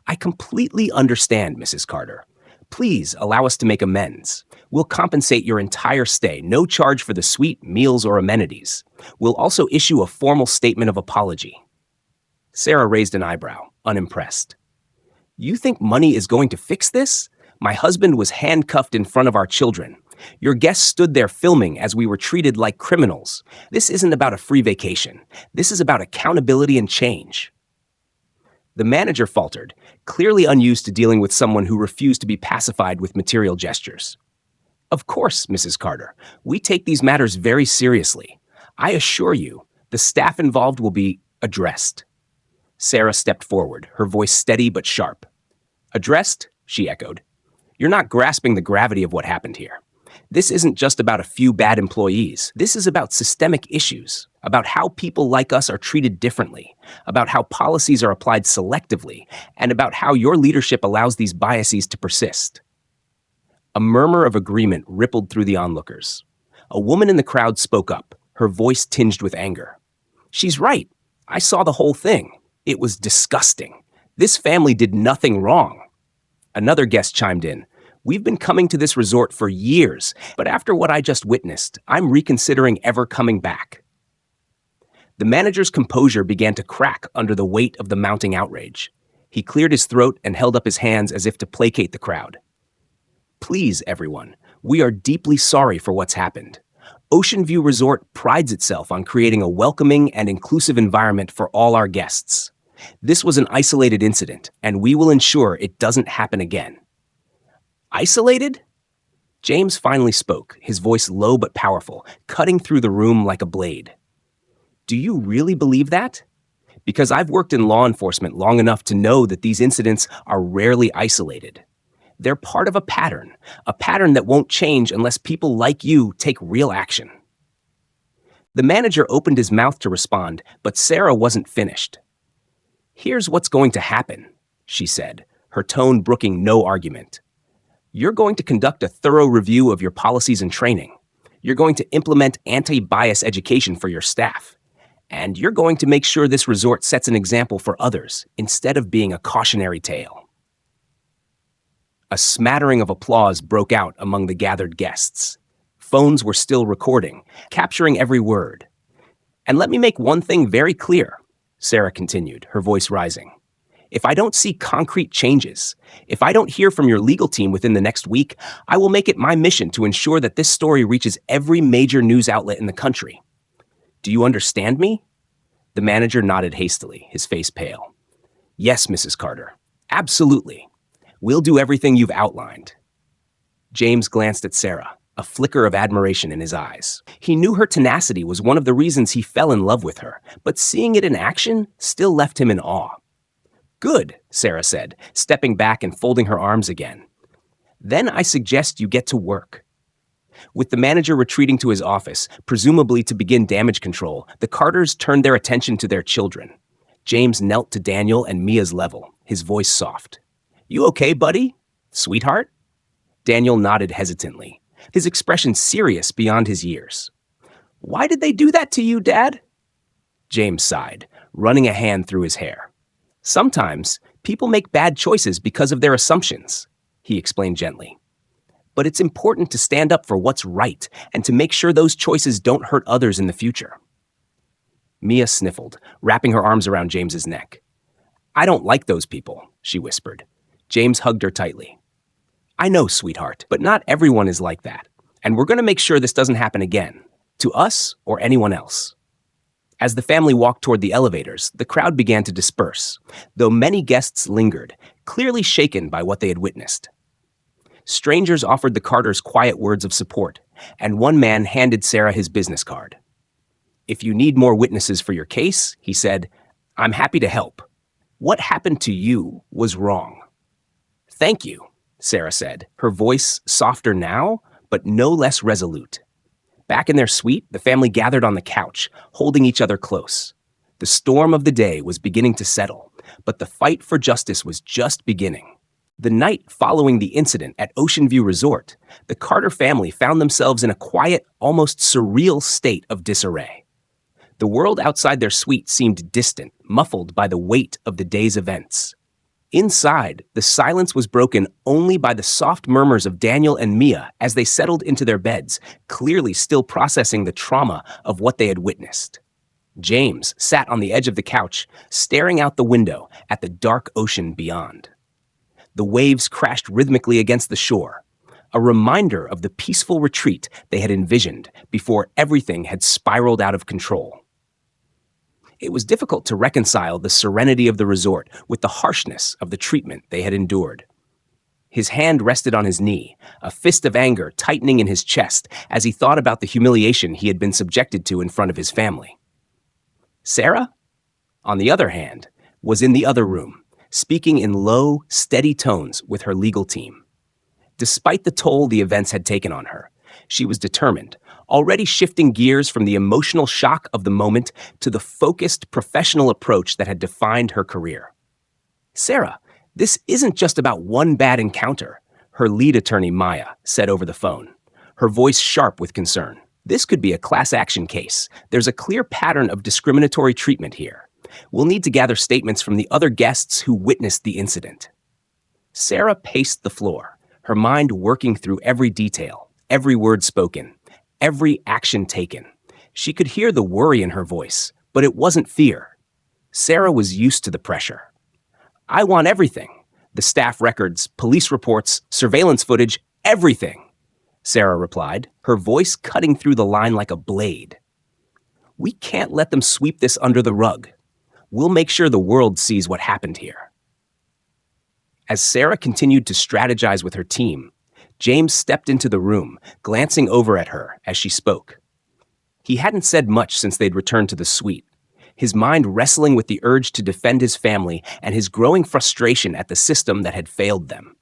"I completely understand, Mrs. Carter. Please allow us to make amends. We'll compensate your entire stay, no charge for the suite, meals, or amenities. We'll also issue a formal statement of apology." Sarah raised an eyebrow, unimpressed. "You think money is going to fix this? My husband was handcuffed in front of our children. Your guests stood there filming as we were treated like criminals. This isn't about a free vacation. This is about accountability and change." The manager faltered, clearly unused to dealing with someone who refused to be pacified with material gestures. "Of course, Mrs. Carter. We take these matters very seriously. I assure you, the staff involved will be addressed." Sarah stepped forward, her voice steady but sharp. "Addressed?" she echoed. "You're not grasping the gravity of what happened here. This isn't just about a few bad employees. This is about systemic issues, about how people like us are treated differently, about how policies are applied selectively, and about how your leadership allows these biases to persist." A murmur of agreement rippled through the onlookers. A woman in the crowd spoke up, her voice tinged with anger. "She's right. I saw the whole thing. It was disgusting. This family did nothing wrong." Another guest chimed in. "We've been coming to this resort for years, but after what I just witnessed, I'm reconsidering ever coming back." The manager's composure began to crack under the weight of the mounting outrage. He cleared his throat and held up his hands as if to placate the crowd. "Please, everyone, we are deeply sorry for what's happened. Ocean View Resort prides itself on creating a welcoming and inclusive environment for all our guests. This was an isolated incident, and we will ensure it doesn't happen again." "Isolated?" James finally spoke, his voice low but powerful, cutting through the room like a blade. "Do you really believe that? Because I've worked in law enforcement long enough to know that these incidents are rarely isolated. They're part of a pattern that won't change unless people like you take real action." The manager opened his mouth to respond, but Sarah wasn't finished. "Here's what's going to happen," she said, her tone brooking no argument. "You're going to conduct a thorough review of your policies and training. You're going to implement anti-bias education for your staff. And you're going to make sure this resort sets an example for others instead of being a cautionary tale." A smattering of applause broke out among the gathered guests. Phones were still recording, capturing every word. "And let me make one thing very clear," Sarah continued, her voice rising. "If I don't see concrete changes, if I don't hear from your legal team within the next week, I will make it my mission to ensure that this story reaches every major news outlet in the country. Do you understand me?" The manager nodded hastily, his face pale. "Yes, Mrs. Carter. Absolutely. We'll do everything you've outlined." James glanced at Sarah, a flicker of admiration in his eyes. He knew her tenacity was one of the reasons he fell in love with her, but seeing it in action still left him in awe. "Good," Sarah said, stepping back and folding her arms again. "Then I suggest you get to work." With the manager retreating to his office, presumably to begin damage control, the Carters turned their attention to their children. James knelt to Daniel and Mia's level, his voice soft. "You okay, buddy? Sweetheart?" Daniel nodded hesitantly, his expression serious beyond his years. Why did they do that to you, Dad? James sighed, running a hand through his hair. Sometimes people make bad choices because of their assumptions, he explained gently. But it's important to stand up for what's right and to make sure those choices don't hurt others in the future. Mia sniffled, wrapping her arms around James's neck. I don't like those people, she whispered. James hugged her tightly. I know, sweetheart, but not everyone is like that. And we're going to make sure this doesn't happen again, to us or anyone else. As the family walked toward the elevators, the crowd began to disperse, though many guests lingered, clearly shaken by what they had witnessed. Strangers offered the Carters quiet words of support, and one man handed Sarah his business card. If you need more witnesses for your case, he said, I'm happy to help. What happened to you was wrong. Thank you, Sarah said, her voice softer now, but no less resolute. Back in their suite, the family gathered on the couch, holding each other close. The storm of the day was beginning to settle, but the fight for justice was just beginning. The night following the incident at Ocean View Resort, the Carter family found themselves in a quiet, almost surreal state of disarray. The world outside their suite seemed distant, muffled by the weight of the day's events. Inside, the silence was broken only by the soft murmurs of Daniel and Mia as they settled into their beds, clearly still processing the trauma of what they had witnessed. James sat on the edge of the couch, staring out the window at the dark ocean beyond. The waves crashed rhythmically against the shore, a reminder of the peaceful retreat they had envisioned before everything had spiraled out of control. It was difficult to reconcile the serenity of the resort with the harshness of the treatment they had endured. His hand rested on his knee, a fist of anger tightening in his chest as he thought about the humiliation he had been subjected to in front of his family. Sarah, on the other hand, was in the other room, speaking in low, steady tones with her legal team. Despite the toll the events had taken on her, she was determined, already shifting gears from the emotional shock of the moment to the focused professional approach that had defined her career. Sarah, this isn't just about one bad encounter, her lead attorney Maya said over the phone, her voice sharp with concern. This could be a class action case. There's a clear pattern of discriminatory treatment here. We'll need to gather statements from the other guests who witnessed the incident. Sarah paced the floor, her mind working through every detail, every word spoken, every action taken. She could hear the worry in her voice, but it wasn't fear. Sarah was used to the pressure. I want everything. The staff records, police reports, surveillance footage, everything, Sarah replied, her voice cutting through the line like a blade. We can't let them sweep this under the rug. We'll make sure the world sees what happened here. As Sarah continued to strategize with her team, James stepped into the room, glancing over at her as she spoke. He hadn't said much since they'd returned to the suite, his mind wrestling with the urge to defend his family and his growing frustration at the system that had failed them.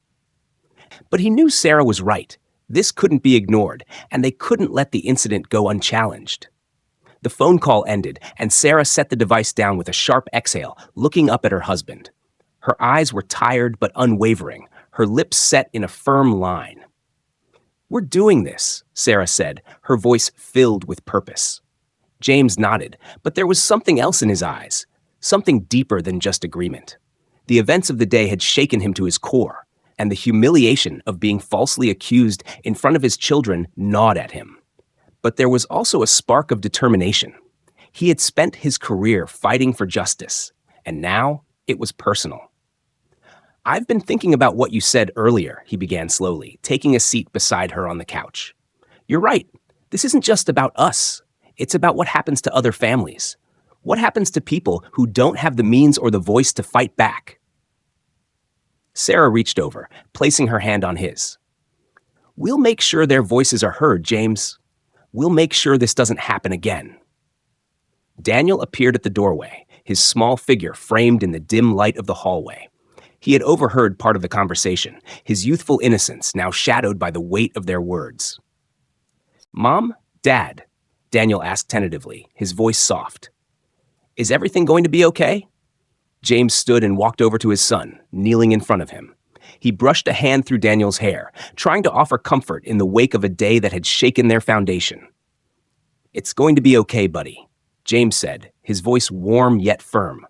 But he knew Sarah was right. This couldn't be ignored, and they couldn't let the incident go unchallenged. The phone call ended, and Sarah set the device down with a sharp exhale, looking up at her husband. Her eyes were tired but unwavering, her lips set in a firm line. We're doing this, Sarah said, her voice filled with purpose. James nodded, but there was something else in his eyes, something deeper than just agreement. The events of the day had shaken him to his core, and the humiliation of being falsely accused in front of his children gnawed at him. But there was also a spark of determination. He had spent his career fighting for justice, and now it was personal. I've been thinking about what you said earlier, he began slowly, taking a seat beside her on the couch. You're right. This isn't just about us. It's about what happens to other families. What happens to people who don't have the means or the voice to fight back? Sarah reached over, placing her hand on his. We'll make sure their voices are heard, James. We'll make sure this doesn't happen again. Daniel appeared at the doorway, his small figure framed in the dim light of the hallway. He had overheard part of the conversation, his youthful innocence now shadowed by the weight of their words. Mom? Dad? Daniel asked tentatively, his voice soft. Is everything going to be okay? James stood and walked over to his son, kneeling in front of him. He brushed a hand through Daniel's hair, trying to offer comfort in the wake of a day that had shaken their foundation. It's going to be okay, buddy, James said, his voice warm yet firm.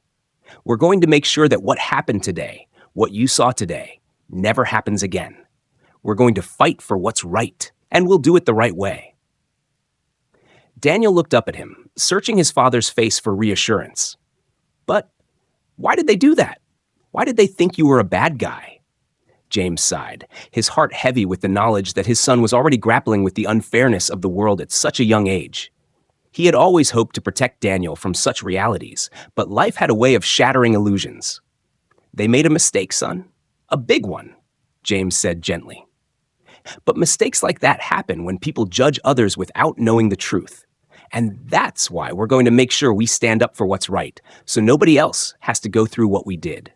We're going to make sure that what happened today, what you saw today, never happens again. We're going to fight for what's right, and we'll do it the right way. Daniel looked up at him, searching his father's face for reassurance. But why did they do that? Why did they think you were a bad guy? James sighed, his heart heavy with the knowledge that his son was already grappling with the unfairness of the world at such a young age. He had always hoped to protect Daniel from such realities, but life had a way of shattering illusions. They made a mistake, son. A big one, James said gently. But mistakes like that happen when people judge others without knowing the truth. And that's why we're going to make sure we stand up for what's right, so nobody else has to go through what we did.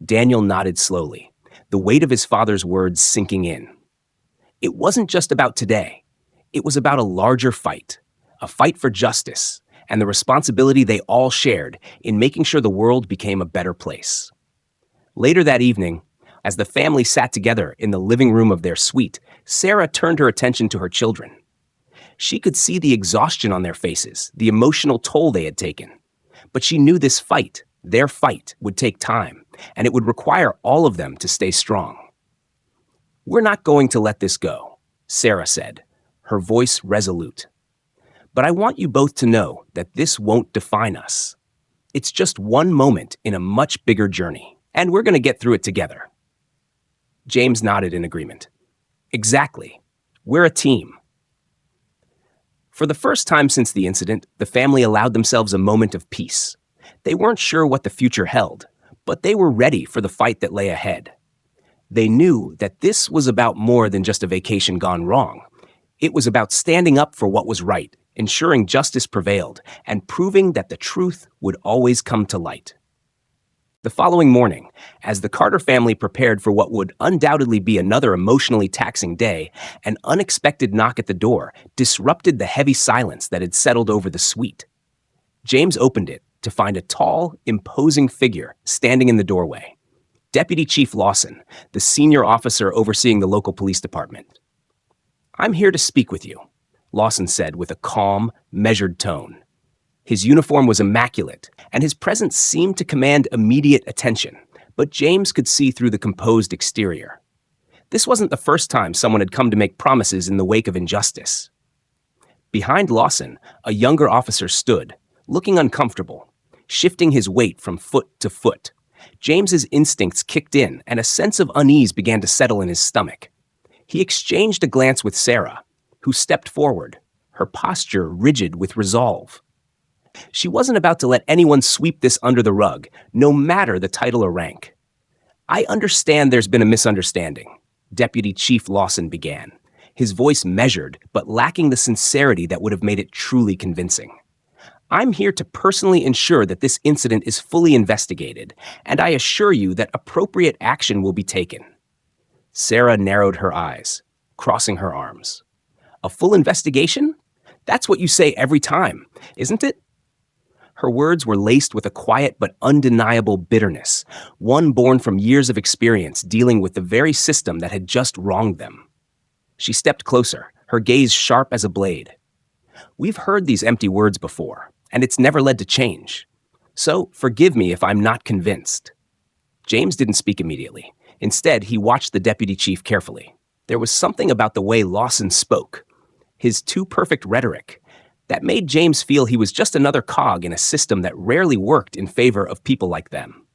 Daniel nodded slowly, the weight of his father's words sinking in. It wasn't just about today. It was about a larger fight, a fight for justice, and the responsibility they all shared in making sure the world became a better place. Later that evening, as the family sat together in the living room of their suite, Sarah turned her attention to her children. She could see the exhaustion on their faces, the emotional toll they had taken. But she knew this fight, their fight, would take time, and it would require all of them to stay strong. "We're not going to let this go," Sarah said, her voice resolute. "But I want you both to know that this won't define us. It's just one moment in a much bigger journey, and we're going to get through it together." James nodded in agreement. "Exactly. We're a team." For the first time since the incident, the family allowed themselves a moment of peace. They weren't sure what the future held, but they were ready for the fight that lay ahead. They knew that this was about more than just a vacation gone wrong. It was about standing up for what was right, ensuring justice prevailed, and proving that the truth would always come to light. The following morning, as the Carter family prepared for what would undoubtedly be another emotionally taxing day, an unexpected knock at the door disrupted the heavy silence that had settled over the suite. James opened it to find a tall, imposing figure standing in the doorway. Deputy Chief Lawson, the senior officer overseeing the local police department. "I'm here to speak with you," Lawson said with a calm, measured tone. His uniform was immaculate, and his presence seemed to command immediate attention, but James could see through the composed exterior. This wasn't the first time someone had come to make promises in the wake of injustice. Behind Lawson, a younger officer stood, looking uncomfortable, shifting his weight from foot to foot. James's instincts kicked in, and a sense of unease began to settle in his stomach. He exchanged a glance with Sarah, who stepped forward, her posture rigid with resolve. She wasn't about to let anyone sweep this under the rug, no matter the title or rank. "I understand there's been a misunderstanding," Deputy Chief Lawson began, his voice measured but lacking the sincerity that would have made it truly convincing. "I'm here to personally ensure that this incident is fully investigated, and I assure you that appropriate action will be taken." Sarah narrowed her eyes, crossing her arms. "A full investigation? That's what you say every time, isn't it?" Her words were laced with a quiet but undeniable bitterness, one born from years of experience dealing with the very system that had just wronged them. She stepped closer, her gaze sharp as a blade. "We've heard these empty words before, and it's never led to change. So forgive me if I'm not convinced." James didn't speak immediately. Instead, he watched the deputy chief carefully. There was something about the way Lawson spoke, his too-perfect rhetoric, that made James feel he was just another cog in a system that rarely worked in favor of people like them.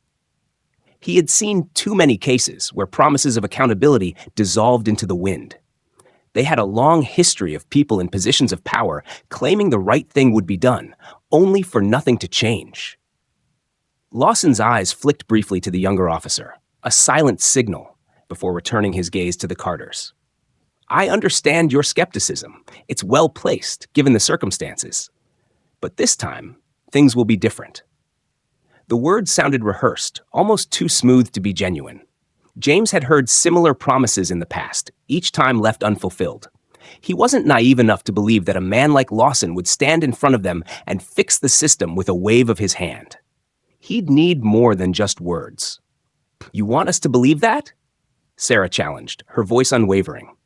He had seen too many cases where promises of accountability dissolved into the wind. They had a long history of people in positions of power claiming the right thing would be done, only for nothing to change. Lawson's eyes flicked briefly to the younger officer, a silent signal, before returning his gaze to the Carters. "I understand your skepticism. It's well placed, given the circumstances. But this time, things will be different." The words sounded rehearsed, almost too smooth to be genuine. James had heard similar promises in the past, each time left unfulfilled. He wasn't naive enough to believe that a man like Lawson would stand in front of them and fix the system with a wave of his hand. He'd need more than just words. "You want us to believe that?" Sarah challenged, her voice unwavering.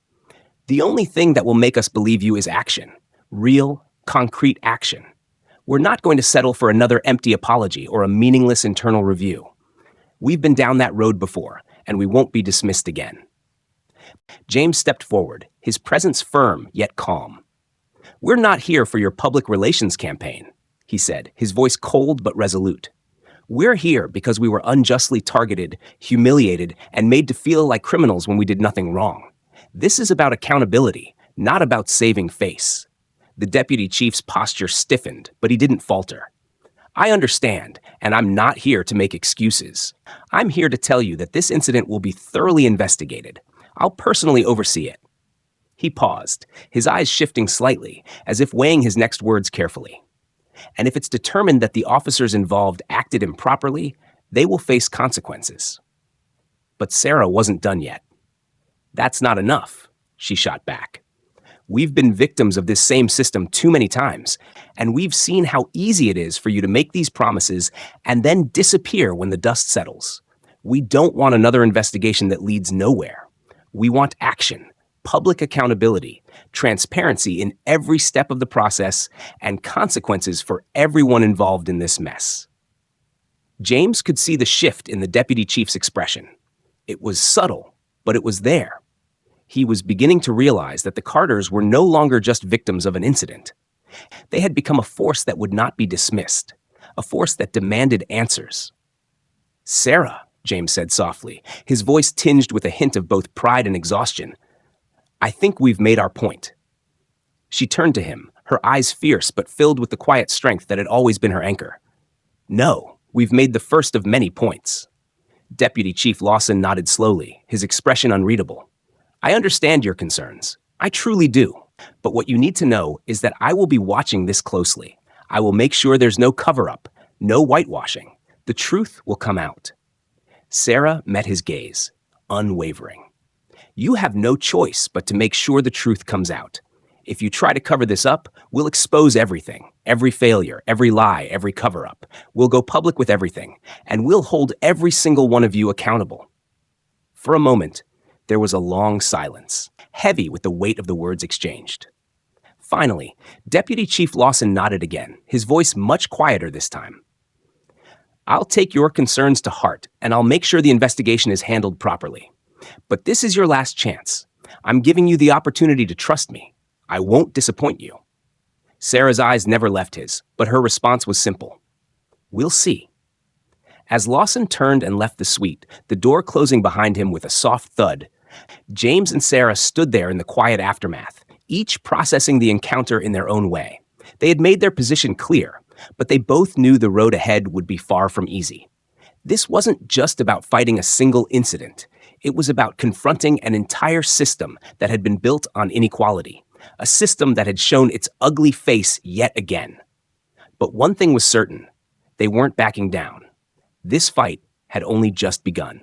"The only thing that will make us believe you is action. Real, concrete action. We're not going to settle for another empty apology or a meaningless internal review. We've been down that road before, and we won't be dismissed again. James stepped forward, his presence firm yet calm. "We're not here for your public relations campaign," he said, his voice cold but resolute. "We're here because we were unjustly targeted, humiliated, and made to feel like criminals when we did nothing wrong. This is about accountability, not about saving face." The deputy chief's posture stiffened, but he didn't falter. "I understand, and I'm not here to make excuses. I'm here to tell you that this incident will be thoroughly investigated. I'll personally oversee it." He paused, his eyes shifting slightly, as if weighing his next words carefully. "And if it's determined that the officers involved acted improperly, they will face consequences." But Sarah wasn't done yet. "That's not enough," she shot back. "We've been victims of this same system too many times, and we've seen how easy it is for you to make these promises and then disappear when the dust settles. We don't want another investigation that leads nowhere. We want action, public accountability, transparency in every step of the process, and consequences for everyone involved in this mess." James could see the shift in the deputy chief's expression. It was subtle, but it was there. He was beginning to realize that the Carters were no longer just victims of an incident. They had become a force that would not be dismissed, a force that demanded answers. "Sarah," James said softly, his voice tinged with a hint of both pride and exhaustion, "I think we've made our point." She turned to him, her eyes fierce but filled with the quiet strength that had always been her anchor. "No, we've made the first of many points." Deputy Chief Lawson nodded slowly, his expression unreadable. "I understand your concerns. I truly do. But what you need to know is that I will be watching this closely. I will make sure there's no cover-up, no whitewashing. The truth will come out." Sarah met his gaze, unwavering. "You have no choice but to make sure the truth comes out. If you try to cover this up, we'll expose everything, every failure, every lie, every cover-up. We'll go public with everything, and we'll hold every single one of you accountable." For a moment, there was a long silence, heavy with the weight of the words exchanged. Finally, Deputy Chief Lawson nodded again, his voice much quieter this time. "I'll take your concerns to heart, and I'll make sure the investigation is handled properly. But this is your last chance. I'm giving you the opportunity to trust me. I won't disappoint you." Sarah's eyes never left his, but her response was simple. "We'll see." As Lawson turned and left the suite, the door closing behind him with a soft thud, James and Sarah stood there in the quiet aftermath, each processing the encounter in their own way. They had made their position clear, but they both knew the road ahead would be far from easy. This wasn't just about fighting a single incident. It was about confronting an entire system that had been built on inequality, a system that had shown its ugly face yet again. But one thing was certain: they weren't backing down. This fight had only just begun.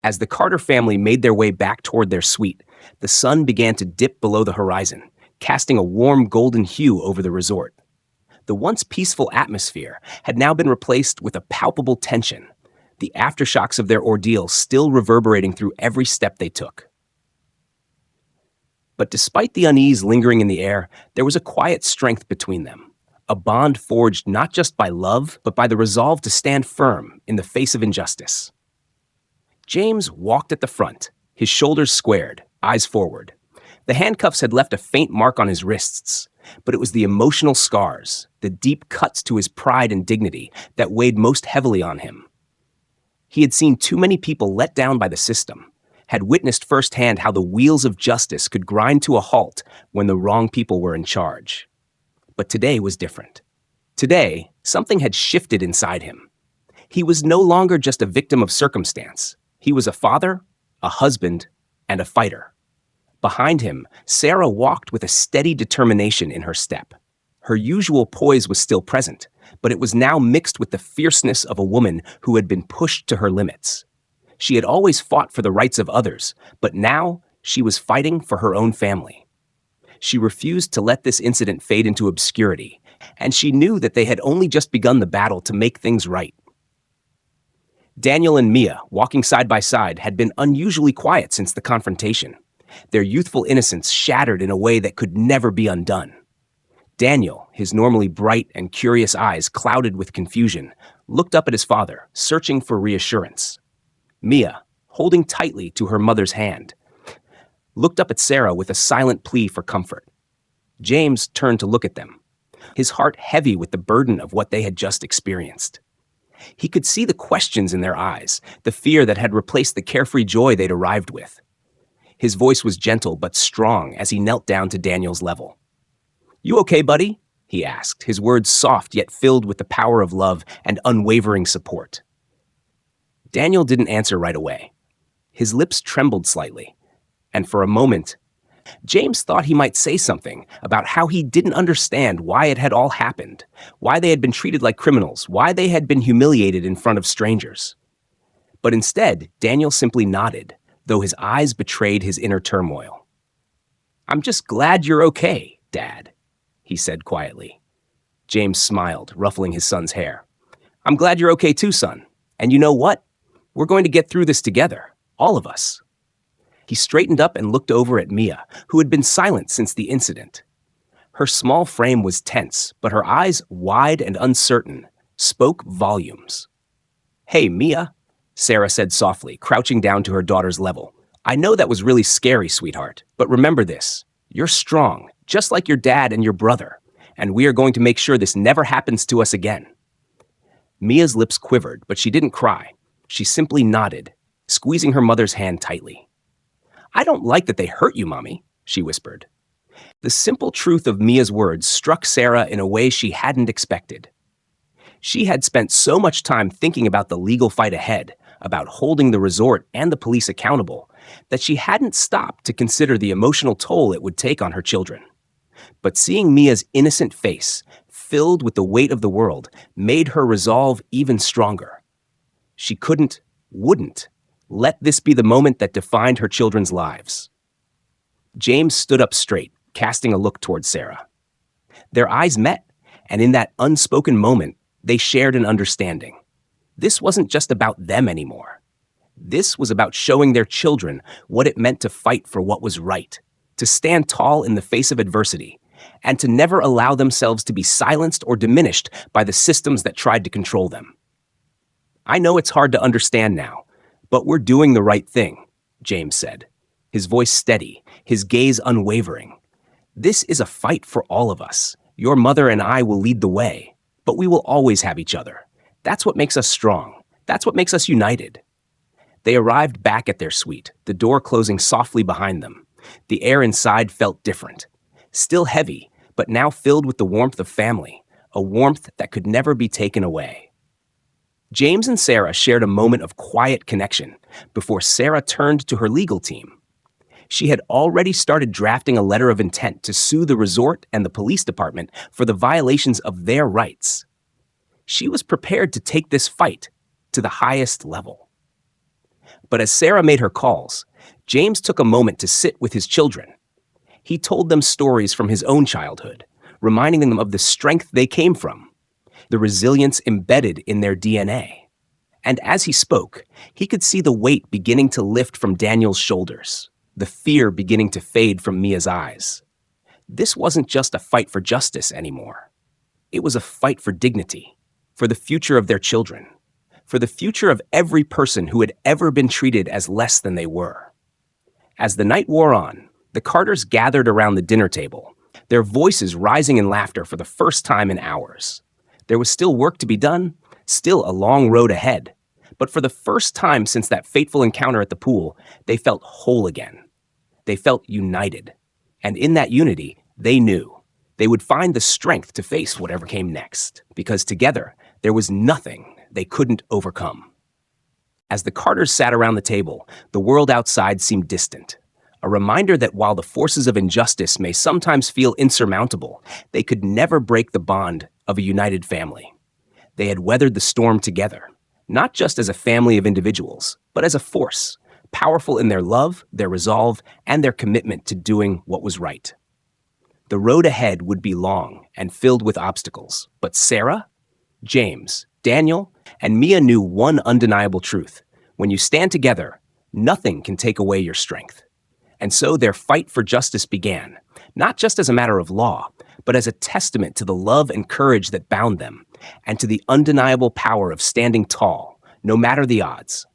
As the Carter family made their way back toward their suite, the sun began to dip below the horizon, casting a warm golden hue over the resort. The once peaceful atmosphere had now been replaced with a palpable tension, the aftershocks of their ordeal still reverberating through every step they took. But despite the unease lingering in the air, there was a quiet strength between them, a bond forged not just by love, but by the resolve to stand firm in the face of injustice. James walked at the front, his shoulders squared, eyes forward. The handcuffs had left a faint mark on his wrists, but it was the emotional scars, the deep cuts to his pride and dignity, that weighed most heavily on him. He had seen too many people let down by the system, had witnessed firsthand how the wheels of justice could grind to a halt when the wrong people were in charge. But today was different. Today, something had shifted inside him. He was no longer just a victim of circumstance. He was a father, a husband, and a fighter. Behind him, Sarah walked with a steady determination in her step. Her usual poise was still present, but it was now mixed with the fierceness of a woman who had been pushed to her limits. She had always fought for the rights of others, but now she was fighting for her own family. She refused to let this incident fade into obscurity, and she knew that they had only just begun the battle to make things right. Daniel and Mia, walking side by side, had been unusually quiet since the confrontation, their youthful innocence shattered in a way that could never be undone. Daniel, his normally bright and curious eyes clouded with confusion, looked up at his father, searching for reassurance. Mia, holding tightly to her mother's hand, looked up at Sarah with a silent plea for comfort. James turned to look at them, his heart heavy with the burden of what they had just experienced. He could see the questions in their eyes, the fear that had replaced the carefree joy they'd arrived with. His voice was gentle but strong as he knelt down to Daniel's level. "You okay, buddy?" he asked, his words soft yet filled with the power of love and unwavering support. Daniel didn't answer right away. His lips trembled slightly, and for a moment, James thought he might say something about how he didn't understand why it had all happened, why they had been treated like criminals, why they had been humiliated in front of strangers. But instead, Daniel simply nodded, though his eyes betrayed his inner turmoil. "I'm just glad you're okay, Dad," he said quietly. James smiled, ruffling his son's hair. "I'm glad you're okay too, son. And you know what? We're going to get through this together, all of us." He straightened up and looked over at Mia, who had been silent since the incident. Her small frame was tense, but her eyes, wide and uncertain, spoke volumes. "Hey, Mia," Sarah said softly, crouching down to her daughter's level. "I know that was really scary, sweetheart, but remember this. You're strong, just like your dad and your brother, and we are going to make sure this never happens to us again." Mia's lips quivered, but she didn't cry. She simply nodded, squeezing her mother's hand tightly. "I don't like that they hurt you, Mommy," she whispered. The simple truth of Mia's words struck Sarah in a way she hadn't expected. She had spent so much time thinking about the legal fight ahead, about holding the resort and the police accountable, that she hadn't stopped to consider the emotional toll it would take on her children. But seeing Mia's innocent face, filled with the weight of the world, made her resolve even stronger. She wouldn't, let this be the moment that defined her children's lives. James stood up straight, casting a look towards Sarah. Their eyes met, and in that unspoken moment, they shared an understanding. This wasn't just about them anymore. This was about showing their children what it meant to fight for what was right, to stand tall in the face of adversity, and to never allow themselves to be silenced or diminished by the systems that tried to control them. "I know it's hard to understand now, but we're doing the right thing," James said, his voice steady, his gaze unwavering. "This is a fight for all of us. Your mother and I will lead the way, but we will always have each other. That's what makes us strong. That's what makes us united." They arrived back at their suite, the door closing softly behind them. The air inside felt different, still heavy, but now filled with the warmth of family, a warmth that could never be taken away. James and Sarah shared a moment of quiet connection before Sarah turned to her legal team. She had already started drafting a letter of intent to sue the resort and the police department for the violations of their rights. She was prepared to take this fight to the highest level. But as Sarah made her calls, James took a moment to sit with his children. He told them stories from his own childhood, reminding them of the strength they came from, the resilience embedded in their DNA. And as he spoke, he could see the weight beginning to lift from Daniel's shoulders, the fear beginning to fade from Mia's eyes. This wasn't just a fight for justice anymore. It was a fight for dignity, for the future of their children, for the future of every person who had ever been treated as less than they were. As the night wore on, the Carters gathered around the dinner table, their voices rising in laughter for the first time in hours. There was still work to be done, still a long road ahead. But for the first time since that fateful encounter at the pool, they felt whole again. They felt united. And in that unity, they knew they would find the strength to face whatever came next, because together, there was nothing they couldn't overcome. As the Carters sat around the table, the world outside seemed distant, a reminder that while the forces of injustice may sometimes feel insurmountable, they could never break the bond of a united family. They had weathered the storm together, not just as a family of individuals, but as a force, powerful in their love, their resolve, and their commitment to doing what was right. The road ahead would be long and filled with obstacles, but Sarah, James, Daniel, and Mia knew one undeniable truth. When you stand together, nothing can take away your strength. And so their fight for justice began, not just as a matter of law, but as a testament to the love and courage that bound them, and to the undeniable power of standing tall, no matter the odds.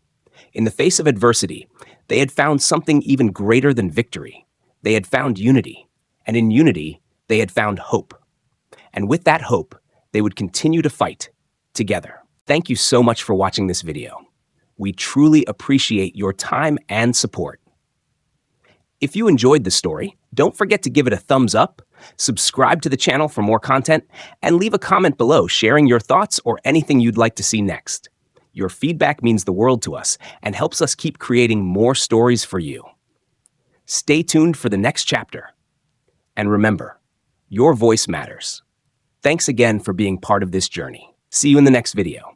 In the face of adversity, they had found something even greater than victory. They had found unity, and in unity, they had found hope. And with that hope, they would continue to fight together. Thank you so much for watching this video. We truly appreciate your time and support. If you enjoyed the story, don't forget to give it a thumbs up, subscribe to the channel for more content, and leave a comment below sharing your thoughts or anything you'd like to see next. Your feedback means the world to us and helps us keep creating more stories for you. Stay tuned for the next chapter. And remember, your voice matters. Thanks again for being part of this journey. See you in the next video.